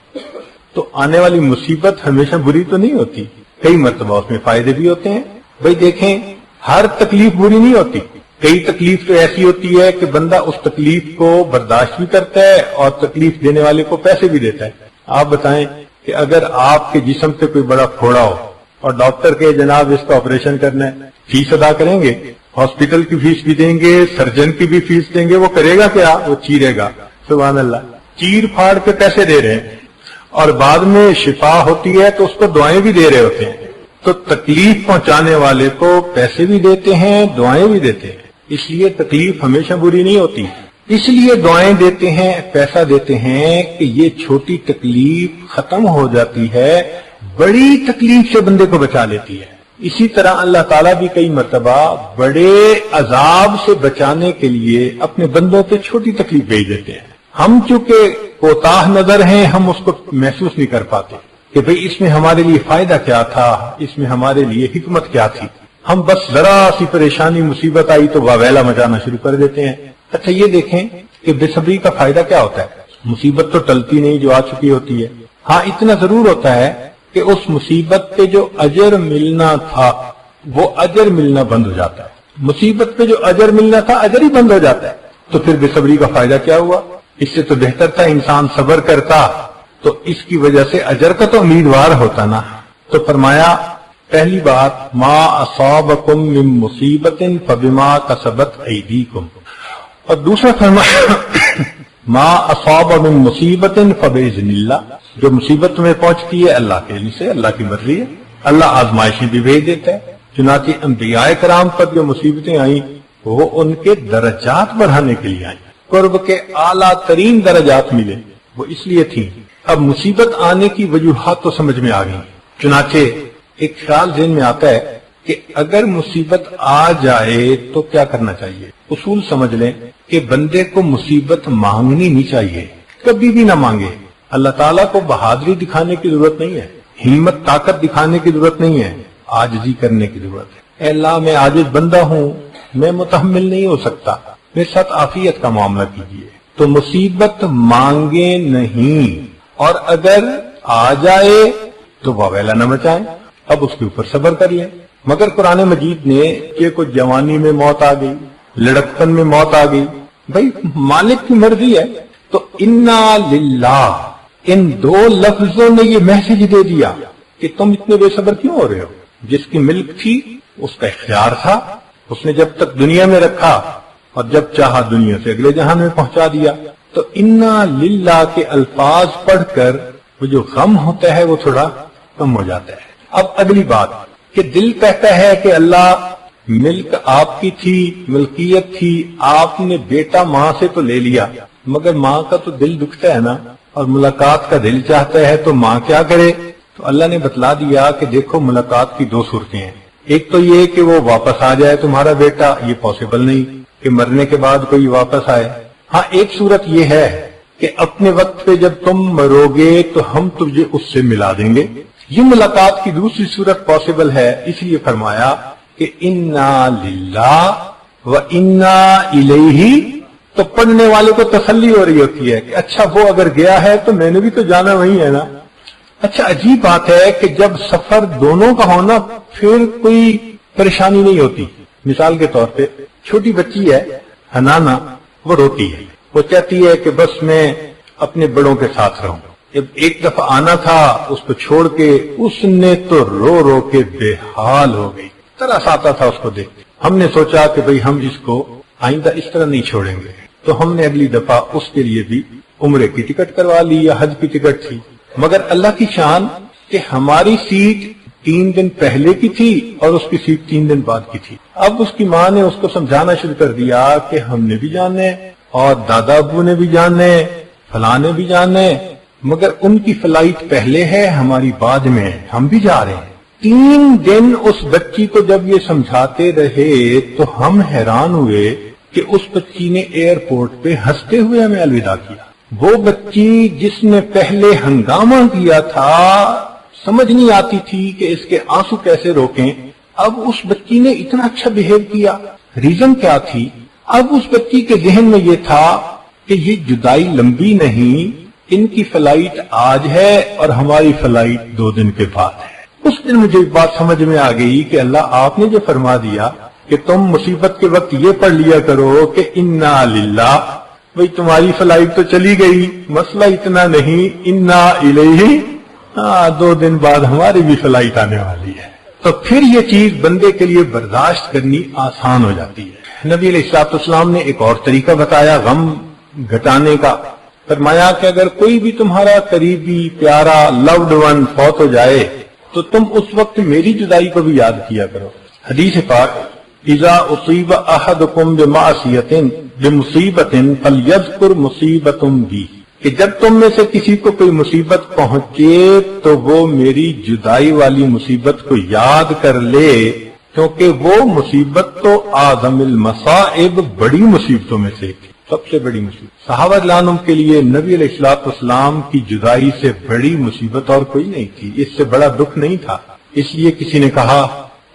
تو آنے والی مصیبت ہمیشہ بری تو نہیں ہوتی، کئی مرتبہ اس میں فائدے بھی ہوتے ہیں۔ بھئی دیکھیں، ہر تکلیف بری نہیں ہوتی، کئی تکلیف تو ایسی ہوتی ہے کہ بندہ اس تکلیف کو برداشت بھی کرتا ہے اور تکلیف دینے والے کو پیسے بھی دیتا ہے۔ آپ بتائیں کہ اگر آپ کے جسم سے کوئی بڑا پھوڑا ہو اور ڈاکٹر کے جناب اس کا آپریشن کرنا ہے، فیس ادا کریں گے، ہاسپٹل کی فیس بھی دیں گے، سرجن کی بھی فیس دیں گے، وہ کرے گا کیا؟ وہ چیرے گا۔ سبحان اللہ، چیر پھاڑ کے پیسے دے رہے ہیں اور بعد میں شفا ہوتی ہے تو اس کو دعائیں بھی دے رہے ہوتے ہیں۔ تو تکلیف پہنچانے والے کو پیسے بھی دیتے ہیں، دعائیں بھی دیتے ہیں، اس لیے تکلیف ہمیشہ بری نہیں ہوتی۔ اس لیے دعائیں دیتے ہیں، پیسہ دیتے ہیں کہ یہ چھوٹی تکلیف ختم ہو جاتی ہے، بڑی تکلیف سے بندے کو بچا لیتی ہے۔ اسی طرح اللہ تعالیٰ بھی کئی مرتبہ بڑے عذاب سے بچانے کے لیے اپنے بندوں پہ چھوٹی تکلیف بھیج دیتے ہیں۔ ہم چونکہ کوتاہ نظر ہیں، ہم اس کو محسوس نہیں کر پاتے کہ بھئی اس میں ہمارے لیے فائدہ کیا تھا، اس میں ہمارے لیے حکمت کیا تھی۔ ہم بس ذرا سی پریشانی مصیبت آئی تو واویلا مچانا شروع کر دیتے ہیں۔ اچھا یہ دیکھیں کہ بے صبری کا فائدہ کیا ہوتا ہے؟ مصیبت تو ٹلتی نہیں جو آ چکی ہوتی ہے، ہاں اتنا ضرور ہوتا ہے کہ اس مصیبت پہ جو اجر ملنا تھا وہ اجر ملنا بند ہو جاتا ہے۔ مصیبت پہ جو اجر ملنا تھا اجر ہی بند ہو جاتا ہے۔ تو پھر بے صبری کا فائدہ کیا ہوا؟ اس سے تو بہتر تھا انسان صبر کرتا، تو اس کی وجہ سے اجر کا تو امیدوار ہوتا نا۔ تو فرمایا پہلی بات ما اصابکم من مصیبت فبما کسبت ایدیکم، اور دوسرا فرمایا ما اصاب من مصیبت فباذن اللہ، جو مصیبت تمہیں پہنچتی ہے اللہ کے علم سے، اللہ کی مرضی ہے، اللہ آزمائشیں بھی بھیج دیتا ہے۔ چنانچہ انبیاء کرام پر جو مصیبتیں آئیں وہ ان کے درجات بڑھانے کے لیے آئیں، قرب کے اعلیٰ ترین درجات ملے، وہ اس لیے تھی۔ اب مصیبت آنے کی وجوہات تو سمجھ میں آ گئی، چنانچہ ایک خیال ذہن میں آتا ہے کہ اگر مصیبت آ جائے تو کیا کرنا چاہیے۔ اصول سمجھ لیں کہ بندے کو مصیبت مانگنی نہیں چاہیے، کبھی بھی نہ مانگے۔ اللہ تعالیٰ کو بہادری دکھانے کی ضرورت نہیں ہے، ہمت طاقت دکھانے کی ضرورت نہیں ہے، عاجزی کرنے کی ضرورت ہے۔ اے اللہ میں عاجز بندہ ہوں، میں متحمل نہیں ہو سکتا، میرے ساتھ عافیت کا معاملہ کیجیے۔ تو مصیبت مانگے نہیں، اور اگر آ جائے تو واویلا نہ مچائیں، اب اس کے اوپر صبر کر لیں۔ مگر قرآن مجید نے کہ کوئی جوانی میں موت آ گئی، لڑکپن میں موت آ گئی، بھائی مالک کی مرضی ہے، تو انا للہ، ان دو لفظوں نے یہ میسج دے دیا کہ تم اتنے بے صبر کیوں ہو رہے ہو؟ جس کی ملک تھی اس کا اختیار تھا، اس نے جب تک دنیا میں رکھا اور جب چاہا دنیا سے اگلے جہان میں پہنچا دیا۔ تو انا للہ کے الفاظ پڑھ کر وہ جو غم ہوتا ہے وہ تھوڑا کم ہو جاتا ہے۔ اب اگلی بات کہ دل کہتا ہے کہ اللہ ملک آپ کی تھی، ملکیت تھی، آپ نے بیٹا ماں سے تو لے لیا، مگر ماں کا تو دل دکھتا ہے نا، اور ملاقات کا دل چاہتا ہے، تو ماں کیا کرے؟ تو اللہ نے بتلا دیا کہ دیکھو ملاقات کی دو صورتیں ہیں، ایک تو یہ کہ وہ واپس آ جائے تمہارا بیٹا، یہ پاسبل نہیں کہ مرنے کے بعد کوئی واپس آئے۔ ہاں ایک صورت یہ ہے کہ اپنے وقت پہ جب تم مرو گے تو ہم تجھے اس سے ملا دیں گے، یہ ملاقات کی دوسری صورت پاسبل ہے۔ اس لیے فرمایا کہ انا للہ و انا الیہ، تو پڑھنے والے کو تسلی ہو رہی ہوتی ہے کہ اچھا وہ اگر گیا ہے تو میں نے بھی تو جانا وہی ہے نا۔ اچھا عجیب بات ہے کہ جب سفر دونوں کا ہونا پھر کوئی پریشانی نہیں ہوتی۔ مثال کے طور پہ چھوٹی بچی ہے حنانا، وہ روتی ہے، وہ چاہتی ہے کہ بس میں اپنے بڑوں کے ساتھ رہوں۔ جب ایک دفعہ آنا تھا اس کو چھوڑ کے، اس نے تو رو رو کے بے حال ہو گئی، ترس آتا تھا اس کو دیکھ۔ ہم نے سوچا کہ بھئی ہم اس کو آئندہ اس طرح نہیں چھوڑیں گے، تو ہم نے اگلی دفعہ اس کے لیے بھی عمرے کی ٹکٹ کروا لی یا حج کی ٹکٹ تھی۔ مگر اللہ کی شان کہ ہماری سیٹ 3 دن پہلے کی تھی اور اس کی سیٹ 3 دن بعد کی تھی۔ اب اس کی ماں نے اس کو سمجھانا شروع کر دیا کہ ہم نے بھی جانے اور دادا ابو نے بھی جانے، فلاں نے بھی جانے، مگر ان کی فلائٹ پہلے ہے، ہماری بعد میں ہے، ہم بھی جا رہے ہیں۔ 3 دن اس بچی کو جب یہ سمجھاتے رہے تو ہم حیران ہوئے کہ اس بچی نے ایئرپورٹ پہ ہنستے ہوئے ہمیں الوداع کیا۔ وہ بچی جس نے پہلے ہنگامہ کیا تھا، سمجھ نہیں آتی تھی کہ اس کے آنسو کیسے روکیں، اب اس بچی نے اتنا اچھا بہیو کیا۔ ریزن کیا تھی؟ اب اس بچی کے ذہن میں یہ تھا کہ یہ جدائی لمبی نہیں، ان کی فلائٹ آج ہے اور ہماری فلائٹ 2 دن کے بعد ہے۔ اس دن مجھے ایک بات سمجھ میں آ گئی کہ اللہ آپ نے جو فرما دیا کہ تم مصیبت کے وقت یہ پڑھ لیا کرو کہ انا للہ، بھئی تمہاری فلائٹ تو چلی گئی، مسئلہ اتنا نہیں، انا الیہ، 2 دن بعد ہماری بھی فلائٹ آنے والی ہے، تو پھر یہ چیز بندے کے لیے برداشت کرنی آسان ہو جاتی ہے۔ نبی علیہ السلام نے ایک اور طریقہ بتایا غم گھٹانے کا، فرمایا کہ اگر کوئی بھی تمہارا قریبی پیارا لوڈ ون فوت ہو جائے تو تم اس وقت میری جدائی کو بھی یاد کیا کرو۔ حدیث پاک اذا اصیب احدکم بمعصیۃ بمصیبۃ فلیذکر مصیبۃ بی، کہ جب تم میں سے کسی کو کوئی مصیبت پہنچے تو وہ میری جدائی والی مصیبت کو یاد کر لے، کیونکہ وہ مصیبت تو اعظم المصائب، بڑی مصیبتوں میں سے سب سے بڑی مصیبت۔ صحابہ رضوان کے لیے نبی علیہ السلام کی جدائی سے بڑی مصیبت اور کوئی نہیں تھی، اس سے بڑا دکھ نہیں تھا۔ اس لیے کسی نے کہا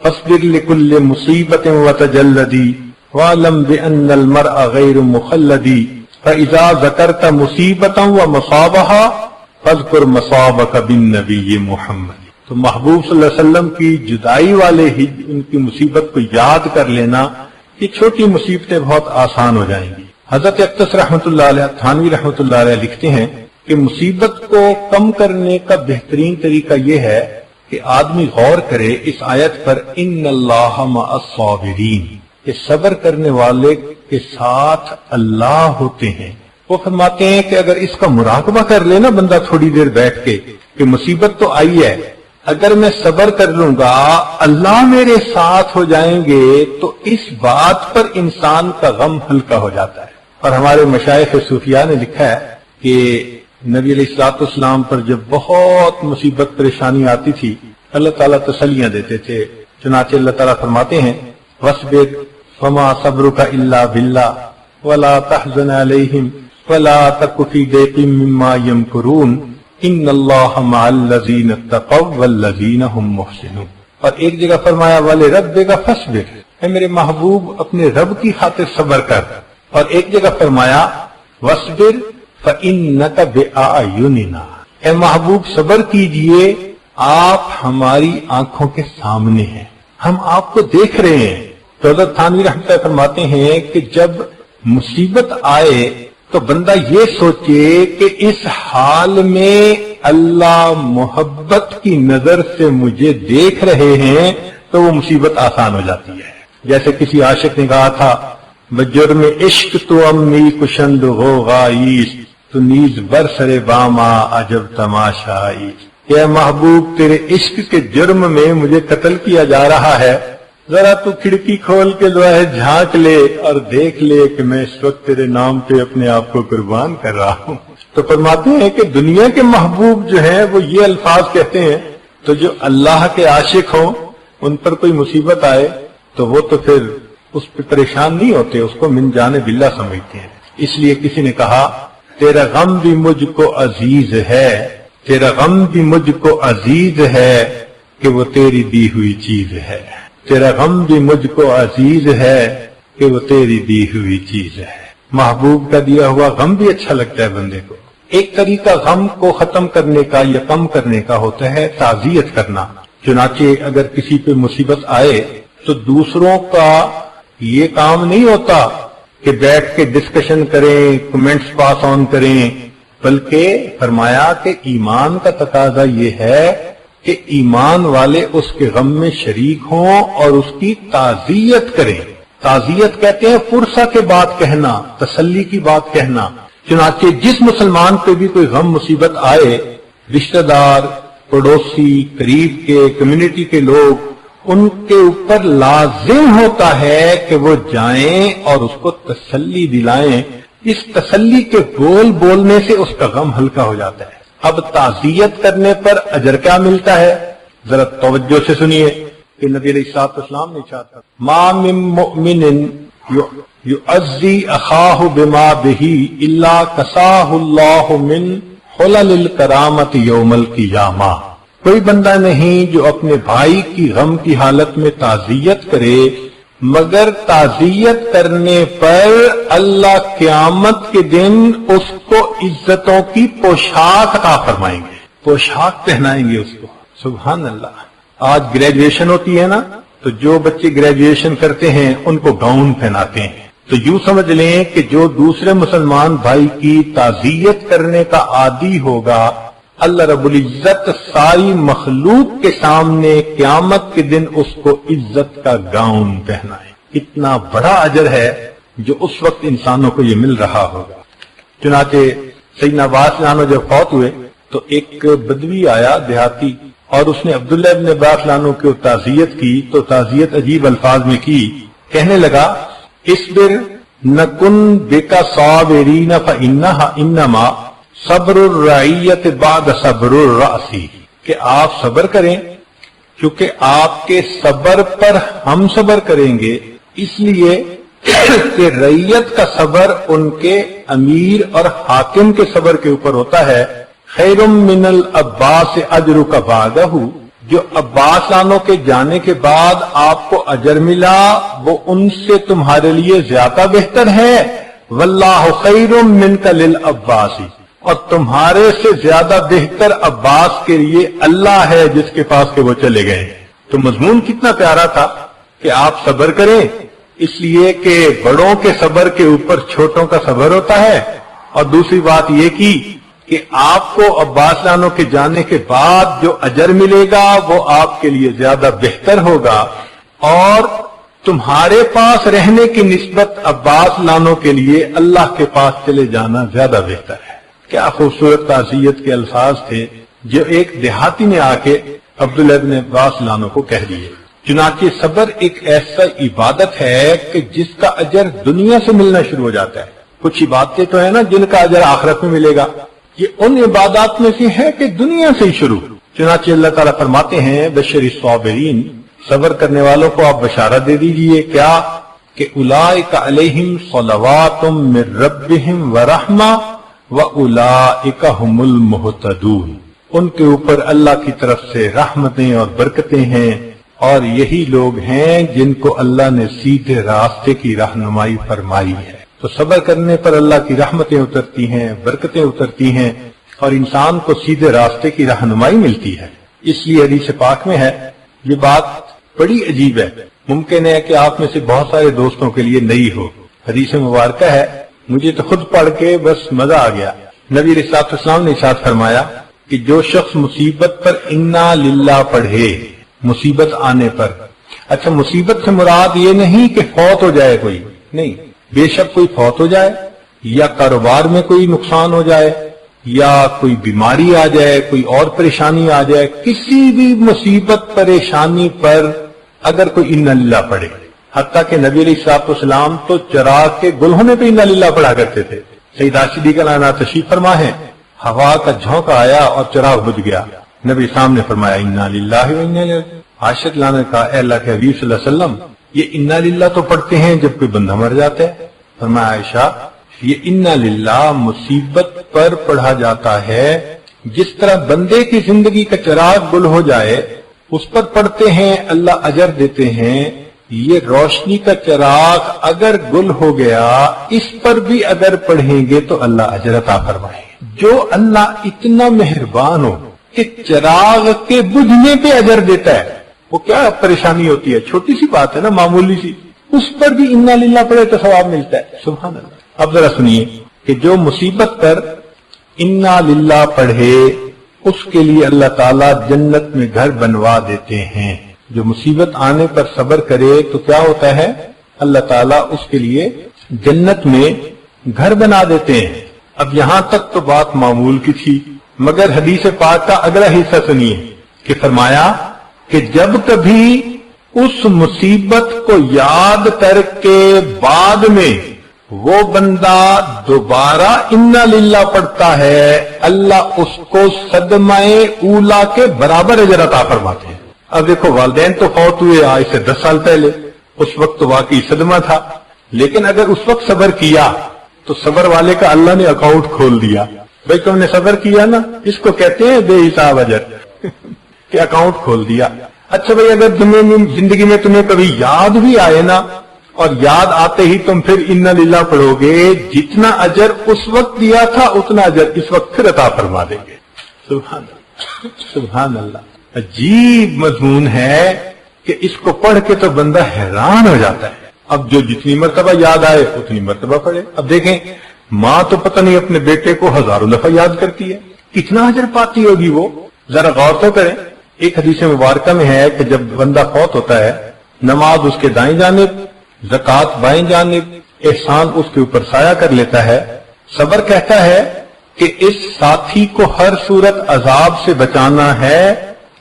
فاصبر لكل مصیبت وتجلدی واعلم بان المرء غیر مخلدی فاذا ذکرت مصیبتا ومصابها فاذکر مصابک بالنبی محمد۔ تو محبوب صلی اللہ علیہ وسلم کی جدائی والے ہی ان کی مصیبت کو یاد کر لینا، یہ چھوٹی مصیبتیں بہت آسان ہو جائیں گی۔ حضرت اقتص رحمۃ اللہ علیہ تھانوی رحمۃ اللہ علیہ لکھتے ہیں کہ مصیبت کو کم کرنے کا بہترین طریقہ یہ ہے کہ آدمی غور کرے اس آیت پر، ان اللہ مع الصابرین، کہ صبر کرنے والے کے ساتھ اللہ ہوتے ہیں۔ وہ فرماتے ہیں کہ اگر اس کا مراقبہ کر لے نا بندہ تھوڑی دیر بیٹھ کے کہ مصیبت تو آئی ہے، اگر میں صبر کر لوں گا اللہ میرے ساتھ ہو جائیں گے، تو اس بات پر انسان کا غم ہلکا ہو جاتا ہے۔ اور ہمارے مشائخ صوفیاء نے لکھا ہے کہ نبی علیہ الصلوۃ والسلام پر جب بہت مصیبت پریشانی آتی تھی اللہ تعالیٰ تسلیاں دیتے تھے، چنانچہ اللہ تعالیٰ فرماتے ہیں وَاصْبِرْ وَمَا صَبْرُكَ إِلَّا بِاللَّهِ وَلَا تَحْزَنْ عَلَيْهِمْ وَلَا تَكُ فِي ضَيْقٍ مِّمَّا يَمْكُرُونَ إِنَّ اللَّهَ مَعَ الَّذِينَ اتَّقَوْا وَالَّذِينَ هُمْ مُحْسِنُونَ۔ اور ایک جگہ فرمایا وَلِرَبِّكَ فَاصْبِرْ، اے میرے محبوب اپنے رب کی خاطر صبر کر۔ اور ایک جگہ فرمایا وَاصْبِرْ فَإِنَّكَ بِأَعْيُنِنَا، اے محبوب صبر کیجئے، آپ ہماری آنکھوں کے سامنے ہیں، ہم آپ کو دیکھ رہے ہیں۔ تو حضرت تھانوی رحمۃ اللہ فرماتے ہیں کہ جب مصیبت آئے تو بندہ یہ سوچے کہ اس حال میں اللہ محبت کی نظر سے مجھے دیکھ رہے ہیں تو وہ مصیبت آسان ہو جاتی ہے۔ جیسے کسی عاشق نے کہا تھا بجرم عشق تو امی کشند ہو غائیس، تو نیز برسر باما عجب تماشائی، اے محبوب تیرے عشق کے جرم میں مجھے قتل کیا جا رہا ہے، ذرا تو کھڑکی کھول کے جو ہے جھانک لے اور دیکھ لے کہ میں اس وقت تیرے نام پہ اپنے آپ کو قربان کر رہا ہوں۔ تو فرماتے ہیں کہ دنیا کے محبوب جو ہیں وہ یہ الفاظ کہتے ہیں، تو جو اللہ کے عاشق ہوں ان پر کوئی مصیبت آئے تو وہ تو پھر اس پہ پریشان نہیں ہوتے، اس کو من جانب اللہ سمجھتے ہیں۔ اس لیے کسی نے کہا تیرا غم بھی مجھ کو عزیز ہے، تیرا غم بھی مجھ کو عزیز ہے کہ وہ تیری دی ہوئی چیز ہے، تیرا غم بھی مجھ کو عزیز ہے کہ وہ تیری دی ہوئی چیز ہے۔ محبوب کا دیا ہوا غم بھی اچھا لگتا ہے بندے کو۔ ایک طریقہ غم کو ختم کرنے کا یا کم کرنے کا ہوتا ہے تعزیت کرنا۔ چنانچہ اگر کسی پہ مصیبت آئے تو دوسروں کا یہ کام نہیں ہوتا کہ بیٹھ کے ڈسکشن کریں، کمنٹس پاس آن کریں، بلکہ فرمایا کہ ایمان کا تقاضا یہ ہے کہ ایمان والے اس کے غم میں شریک ہوں اور اس کی تعزیت کریں۔ تعزیت کہتے ہیں فرصہ کے بات کہنا، تسلی کی بات کہنا۔ چنانچہ جس مسلمان پہ بھی کوئی غم مصیبت آئے، رشتہ دار، پڑوسی، قریب کے، کمیونٹی کے لوگ، ان کے اوپر لازم ہوتا ہے کہ وہ جائیں اور اس کو تسلی دلائیں۔ اس تسلی کے بول بولنے سے اس کا غم ہلکا ہو جاتا ہے۔ اب تعزیت کرنے پر اجر کیا ملتا ہے ذرا توجہ سے سنیے کہ نبی علیہ الصلوۃ والسلام نے ارشاد کیا ما من مؤمن یعزی اخاہ بما بہ الا کساہ اللہ من حلل الکرامۃ یوم القیامہ، کوئی بندہ نہیں جو اپنے بھائی کی غم کی حالت میں تعزیت کرے مگر تعزیت کرنے پر اللہ قیامت کے دن اس کو عزتوں کی پوشاک عطا فرمائیں گے، پوشاک پہنائیں گے اس کو۔ سبحان اللہ۔ آج گریجویشن ہوتی ہے نا، تو جو بچے گریجویشن کرتے ہیں ان کو گاؤن پہناتے ہیں، تو یوں سمجھ لیں کہ جو دوسرے مسلمان بھائی کی تعزیت کرنے کا عادی ہوگا، اللہ رب العزت ساری مخلوق کے سامنے قیامت کے دن اس کو عزت کا گاؤن پہنائے۔ اتنا بڑا اجر ہے جو اس وقت انسانوں کو یہ مل رہا ہوگا۔ چنانچہ سیدنا عباس لانو جب فوت ہوئے تو ایک بدوی آیا دیہاتی، اور اس نے عبداللہ ابن عباس لانو کی تعزیت کی، تو تعزیت عجیب الفاظ میں کی، کہنے لگا اصبر نکن بک صابرین فانما صبر الرعیت بعد صبر الرأسی، کہ آپ صبر کریں کیونکہ آپ کے صبر پر ہم صبر کریں گے، اس لیے کہ رعیت کا صبر ان کے امیر اور حاکم کے صبر کے اوپر ہوتا ہے۔ خیر من العباس اجرک بعدہ، جو عباس لانو کے جانے کے بعد آپ کو اجر ملا وہ ان سے تمہارے لیے زیادہ بہتر ہے۔ واللہ خیر منک للعباس، اور تمہارے سے زیادہ بہتر عباس کے لیے اللہ ہے جس کے پاس کہ وہ چلے گئے۔ تو مضمون کتنا پیارا تھا کہ آپ صبر کریں اس لیے کہ بڑوں کے صبر کے اوپر چھوٹوں کا صبر ہوتا ہے، اور دوسری بات یہ کی کہ آپ کو عباس لانو کے جانے کے بعد جو اجر ملے گا وہ آپ کے لیے زیادہ بہتر ہوگا، اور تمہارے پاس رہنے کی نسبت عباس لانو کے لیے اللہ کے پاس چلے جانا زیادہ بہتر ہے۔ کیا خوبصورت تعزیت کے الفاظ تھے جو ایک دیہاتی نے آ کے عبداللہ ابن عباس لانو کو کہہ دیے۔ چنانچہ صبر ایک ایسا عبادت ہے کہ جس کا اجر دنیا سے ملنا شروع ہو جاتا ہے۔ کچھ عبادتیں تو ہیں نا جن کا اجر آخرت میں ملے گا، یہ ان عبادات میں سے ہے کہ دنیا سے ہی شروع۔ چنانچہ اللہ تعالیٰ فرماتے ہیں بشر الصابرین، صبر کرنے والوں کو آپ بشارت دے دیجئے کیا کہ اولئک علیہم صلوات من ربہم ورحمہ واولئک هم المہتدون، ان کے اوپر اللہ کی طرف سے رحمتیں اور برکتیں ہیں، اور یہی لوگ ہیں جن کو اللہ نے سیدھے راستے کی رہنمائی فرمائی ہے۔ تو صبر کرنے پر اللہ کی رحمتیں اترتی ہیں، برکتیں اترتی ہیں، اور انسان کو سیدھے راستے کی رہنمائی ملتی ہے۔ اس لیے حدیث پاک میں ہے، یہ بات بڑی عجیب ہے، ممکن ہے کہ آپ میں سے بہت سارے دوستوں کے لیے نئی ہو۔ حدیث مبارکہ ہے، مجھے تو خود پڑھ کے بس مزہ آ گیا۔ نبی علیہ الصلوۃ والسلام نے ارشاد فرمایا کہ جو شخص مصیبت پر انا للہ پڑھے، مصیبت آنے پر، اچھا مصیبت سے مراد یہ نہیں کہ فوت ہو جائے کوئی، نہیں، بے شک کوئی فوت ہو جائے یا کاروبار میں کوئی نقصان ہو جائے یا کوئی بیماری آ جائے، کوئی اور پریشانی آ جائے، کسی بھی مصیبت پریشانی پر اگر کوئی انا للہ پڑھے، حتیٰ کہ نبی علیہ الصلوۃ والسلام تو چراغ کے گل ہونے پہ انا للہ پڑھا کرتے تھے۔ سیدہ صدیقہ عنہا تشریف فرما ہے، ہوا کا جھونکا آیا اور چراغ بجھ گیا، نبی صاحب نے فرمایا انا للہ و انا الیہ راجعون۔ عائشہ نے کہا اے اللہ کے حبیب صلی اللہ علیہ وسلم، یہ انا للہ تو پڑھتے ہیں جب کوئی بندہ مر جاتا ہے۔ فرمایا عائشہ یہ انا للہ مصیبت پر پڑھا جاتا ہے، جس طرح بندے کی زندگی کا چراغ گل ہو جائے اس پر پڑھتے ہیں اللہ اجر دیتے ہیں، یہ روشنی کا چراغ اگر گل ہو گیا اس پر بھی اگر پڑھیں گے تو اللہ اجر عطا فرمائے۔ جو اللہ اتنا مہربان ہو کہ چراغ کے بجھنے پہ اجر دیتا ہے، وہ کیا پریشانی ہوتی ہے، چھوٹی سی بات ہے نا، معمولی سی، اس پر بھی انا للہ پڑھے تو ثواب ملتا ہے، سبحان اللہ۔ اب ذرا سنیے کہ جو مصیبت پر انا للہ پڑھے اس کے لیے اللہ تعالیٰ جنت میں گھر بنوا دیتے ہیں۔ جو مصیبت آنے پر صبر کرے تو کیا ہوتا ہے، اللہ تعالیٰ اس کے لیے جنت میں گھر بنا دیتے ہیں۔ اب یہاں تک تو بات معمول کی تھی، مگر حدیث پاک کا اگلا حصہ سنیے کہ فرمایا کہ جب کبھی اس مصیبت کو یاد کر کے بعد میں وہ بندہ دوبارہ انا للہ پڑھتا ہے، اللہ اس کو صدمہ اولا کے برابر اجر عطا فرماتے ہیں۔ اب دیکھو والدین تو فوت ہوئے آج سے 10 سال پہلے، اس وقت تو واقعی صدمہ تھا، لیکن اگر اس وقت صبر کیا تو صبر والے کا اللہ نے اکاؤنٹ کھول دیا۔ بھائی تم نے صبر کیا نا، اس کو کہتے ہیں بے حساب اجر کہ اکاؤنٹ کھول دیا۔ اچھا بھائی اگر تمہیں زندگی میں تمہیں کبھی یاد بھی آئے نا، اور یاد آتے ہی تم پھر انا للہ پڑھو گے، جتنا اجر اس وقت دیا تھا اتنا اجر اس وقت پھر عطا فرما دیں گے۔ سبحان اللہ، سبحان اللہ۔ عجیب مضمون ہے کہ اس کو پڑھ کے تو بندہ حیران ہو جاتا ہے۔ اب جو جتنی مرتبہ یاد آئے اتنی مرتبہ پڑھے۔ اب دیکھیں ماں تو پتہ نہیں اپنے بیٹے کو ہزاروں دفعہ یاد کرتی ہے، کتنا اجر پاتی ہوگی وہ، ذرا غور تو کریں۔ ایک حدیث مبارکہ میں ہے کہ جب بندہ فوت ہوتا ہے، نماز اس کے دائیں جانب، زکوٰۃ بائیں جانب، احسان اس کے اوپر سایہ کر لیتا ہے۔ صبر کہتا ہے کہ اس ساتھی کو ہر صورت عذاب سے بچانا ہے،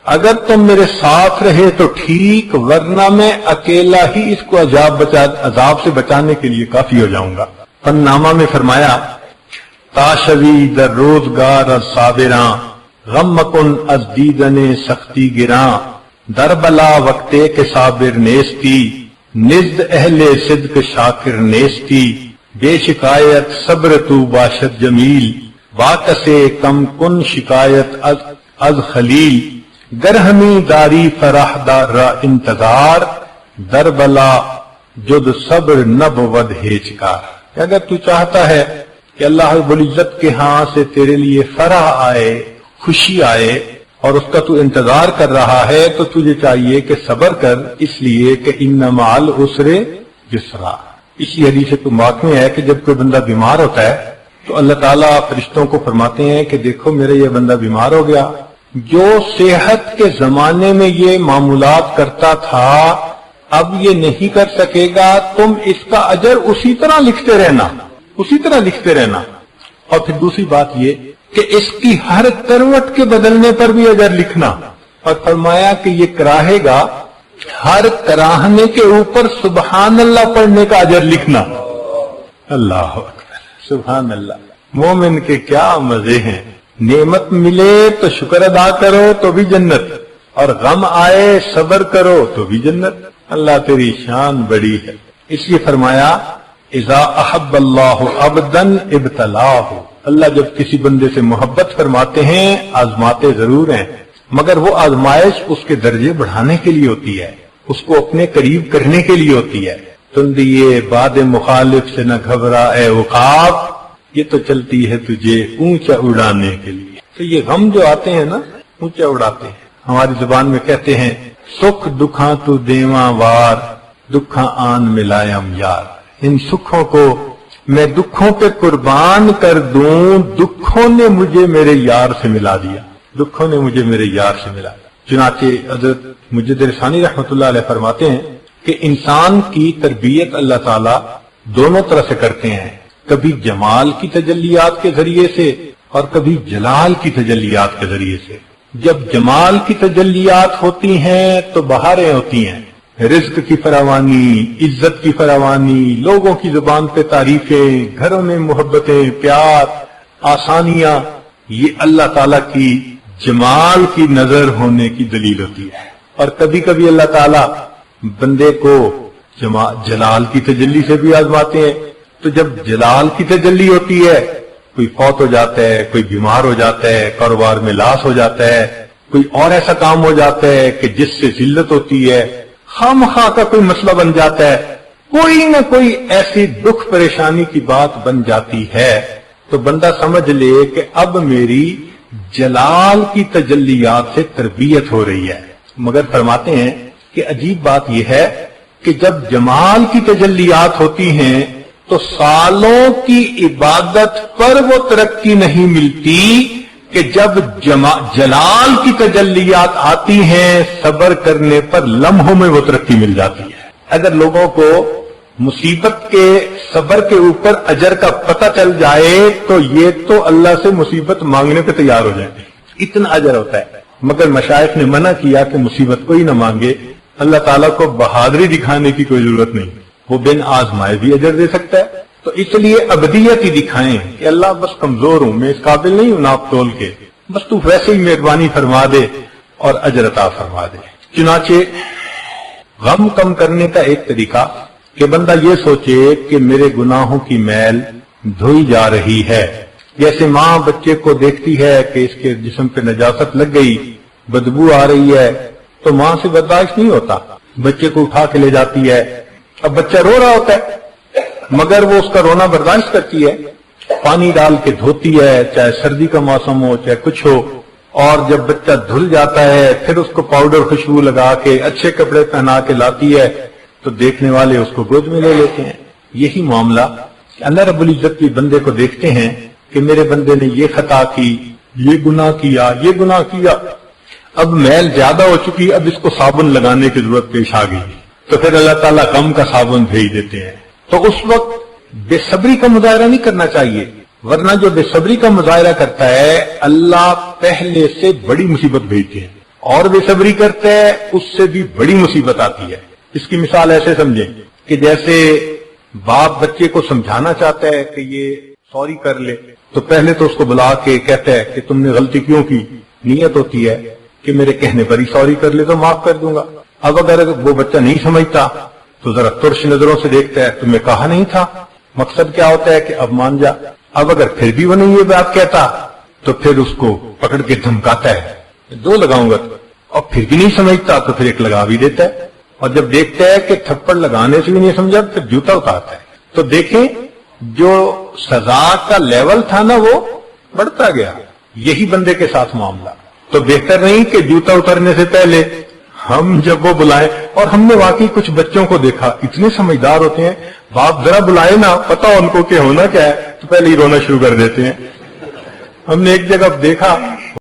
اگر تم میرے ساتھ رہے تو ٹھیک، ورنہ میں اکیلا ہی اس کو عذاب سے بچانے کے لیے کافی ہو جاؤں گا۔ فن نامہ میں فرمایا تاشوی در روزگار صابراں، غم مکن از دیدن سختی گراں، در بلا وقتے کے صابر نیستی، نزد اہل صدق شاکر نیستی، بے شکایت صبر تو باشد جمیل، باکسے کم کن شکایت از خلیل، گرہمی داری فرح دار را انتظار، در بلا جد صبر نب ود ہیچکار۔ اگر تو چاہتا ہے کہ اللہ رب العزت کے ہاں سے تیرے لیے فرح آئے، خوشی آئے، اور اس کا تو انتظار کر رہا ہے، تو تجھے چاہیے کہ صبر کر، اس لیے کہ ان مع العسر جس طرح اسی حدیث پاک میں ہے کہ جب کوئی بندہ بیمار ہوتا ہے تو اللہ تعالیٰ فرشتوں کو فرماتے ہیں کہ دیکھو میرا یہ بندہ بیمار ہو گیا، جو صحت کے زمانے میں یہ معمولات کرتا تھا اب یہ نہیں کر سکے گا، تم اس کا اجر اسی طرح لکھتے رہنا. اور پھر دوسری بات یہ کہ اس کی ہر کروٹ کے بدلنے پر بھی اجر لکھنا، اور فرمایا کہ یہ کراہے گا ہر کراہنے کے اوپر سبحان اللہ پڑھنے کا اجر لکھنا. اللہ اکبر، سبحان اللہ. مومن کے کیا مزے ہیں، نعمت ملے تو شکر ادا کرو تو بھی جنت، اور غم آئے صبر کرو تو بھی جنت. اللہ تیری شان بڑی ہے. اس لیے فرمایا اذا احب اللہ عبدا ابتلاہ، اللہ جب کسی بندے سے محبت فرماتے ہیں آزماتے ضرور ہیں، مگر وہ آزمائش اس کے درجے بڑھانے کے لیے ہوتی ہے، اس کو اپنے قریب کرنے کے لیے ہوتی ہے. تم دیے باد مخالف سے نہ گھبرا اے عقاب، یہ تو چلتی ہے تجھے اونچا اڑانے کے لیے. تو یہ غم جو آتے ہیں نا اونچا اڑاتے ہیں. ہماری زبان میں کہتے ہیں سکھ دکھاں تو دیواں وار، دکھاں آن ملائم یار. ان سکھوں کو میں دکھوں پہ قربان کر دوں، دکھوں نے مجھے میرے یار سے ملا دیا، دکھوں نے مجھے میرے یار سے ملا دیا. چنانچہ حضرت مجد رسانی رحمۃ اللہ علیہ فرماتے ہیں کہ انسان کی تربیت اللہ تعالیٰ دونوں طرح سے کرتے ہیں، کبھی جمال کی تجلیات کے ذریعے سے اور کبھی جلال کی تجلیات کے ذریعے سے. جب جمال کی تجلیات ہوتی ہیں تو بہاریں ہوتی ہیں، رزق کی فراوانی، عزت کی فراوانی، لوگوں کی زبان پہ تعریفیں، گھروں میں محبتیں، پیار، آسانیاں، یہ اللہ تعالیٰ کی جمال کی نظر ہونے کی دلیل ہوتی ہے. اور کبھی کبھی اللہ تعالیٰ بندے کو جلال کی تجلی سے بھی آزماتے ہیں. تو جب جلال کی تجلی ہوتی ہے، کوئی فوت ہو جاتا ہے، کوئی بیمار ہو جاتا ہے، کاروبار میں لاس ہو جاتا ہے، کوئی اور ایسا کام ہو جاتا ہے کہ جس سے ذلت ہوتی ہے، خواہ کا کوئی مسئلہ بن جاتا ہے، کوئی نہ کوئی ایسی دکھ پریشانی کی بات بن جاتی ہے، تو بندہ سمجھ لے کہ اب میری جلال کی تجلیات سے تربیت ہو رہی ہے. مگر فرماتے ہیں کہ عجیب بات یہ ہے کہ جب جمال کی تجلیات ہوتی ہیں تو سالوں کی عبادت پر وہ ترقی نہیں ملتی کہ جب جلال کی تجلیات آتی ہیں صبر کرنے پر لمحوں میں وہ ترقی مل جاتی ہے. اگر لوگوں کو مصیبت کے صبر کے اوپر اجر کا پتہ چل جائے تو یہ تو اللہ سے مصیبت مانگنے پہ تیار ہو جائیں گے، اتنا اجر ہوتا ہے. مگر مشائخ نے منع کیا کہ مصیبت کوئی نہ مانگے، اللہ تعالیٰ کو بہادری دکھانے کی کوئی ضرورت نہیں، وہ بن آزمائے بھی اجر دے سکتا ہے. تو اس لیے ابدیت ہی دکھائیں کہ اللہ بس کمزور ہوں، میں اس قابل نہیں ہوں ناپ تول کے، بس تو ویسے ہی مہربانی فرما دے اور اجر عطا فرما دے. چنانچہ غم کم کرنے کا ایک طریقہ کہ بندہ یہ سوچے کہ میرے گناہوں کی میل دھوئی جا رہی ہے. جیسے ماں بچے کو دیکھتی ہے کہ اس کے جسم پہ نجاست لگ گئی، بدبو آ رہی ہے، تو ماں سے برداشت نہیں ہوتا، بچے کو اٹھا کے لے جاتی ہے. اب بچہ رو رہا ہوتا ہے مگر وہ اس کا رونا برداشت کرتی ہے، پانی ڈال کے دھوتی ہے، چاہے سردی کا موسم ہو چاہے کچھ ہو. اور جب بچہ دھل جاتا ہے پھر اس کو پاؤڈر خوشبو لگا کے اچھے کپڑے پہنا کے لاتی ہے تو دیکھنے والے اس کو گود میں لے لیتے ہیں. یہی معاملہ اللہ رب العزت کی بندے کو دیکھتے ہیں کہ میرے بندے نے یہ خطا کی، یہ گناہ کیا، اب میل زیادہ ہو چکی، اب اس کو صابن لگانے کی ضرورت پیش آ گئی، تو پھر اللہ تعالیٰ غم کا صابن بھیج دیتے ہیں. تو اس وقت بے صبری کا مظاہرہ نہیں کرنا چاہیے، ورنہ جو بے صبری کا مظاہرہ کرتا ہے اللہ پہلے سے بڑی مصیبت بھیجتے ہیں، اور بے صبری کرتا ہے اس سے بھی بڑی مصیبت آتی ہے. اس کی مثال ایسے سمجھیں کہ جیسے باپ بچے کو سمجھانا چاہتا ہے کہ یہ سوری کر لے، تو پہلے تو اس کو بلا کے کہتا ہے کہ تم نے غلطی کیوں کی، نیت ہوتی ہے کہ میرے کہنے پر ہی سوری کر لے تو معاف کر دوں گا. اب اگر وہ بچہ نہیں سمجھتا تو ذرا ترش نظروں سے دیکھتا ہے، تمہیں کہا نہیں تھا. مقصد کیا ہوتا ہے کہ اب مان جا. اب اگر پھر بھی وہ نہیں یہ بات کہتا تو پھر اس کو پکڑ کے دھمکاتا ہے، 2 لگاؤں گا، اور پھر بھی نہیں سمجھتا تو پھر 1 لگا بھی دیتا ہے. اور جب دیکھتا ہے کہ تھپڑ لگانے سے بھی نہیں سمجھا پھر جوتا اتارتا ہے. تو دیکھیں جو سزا کا لیول تھا نا وہ بڑھتا گیا. یہی بندے کے ساتھ معاملہ. تو بہتر نہیں کہ جوتا اترنے سے پہلے ہم جب وہ بلائیں، اور ہم نے واقعی کچھ بچوں کو دیکھا اتنے سمجھدار ہوتے ہیں، باپ ذرا بلائے نا، پتا ان کو کہ ہونا کیا ہے تو پہلے ہی رونا شروع کر دیتے ہیں. ہم نے ایک جگہ دیکھا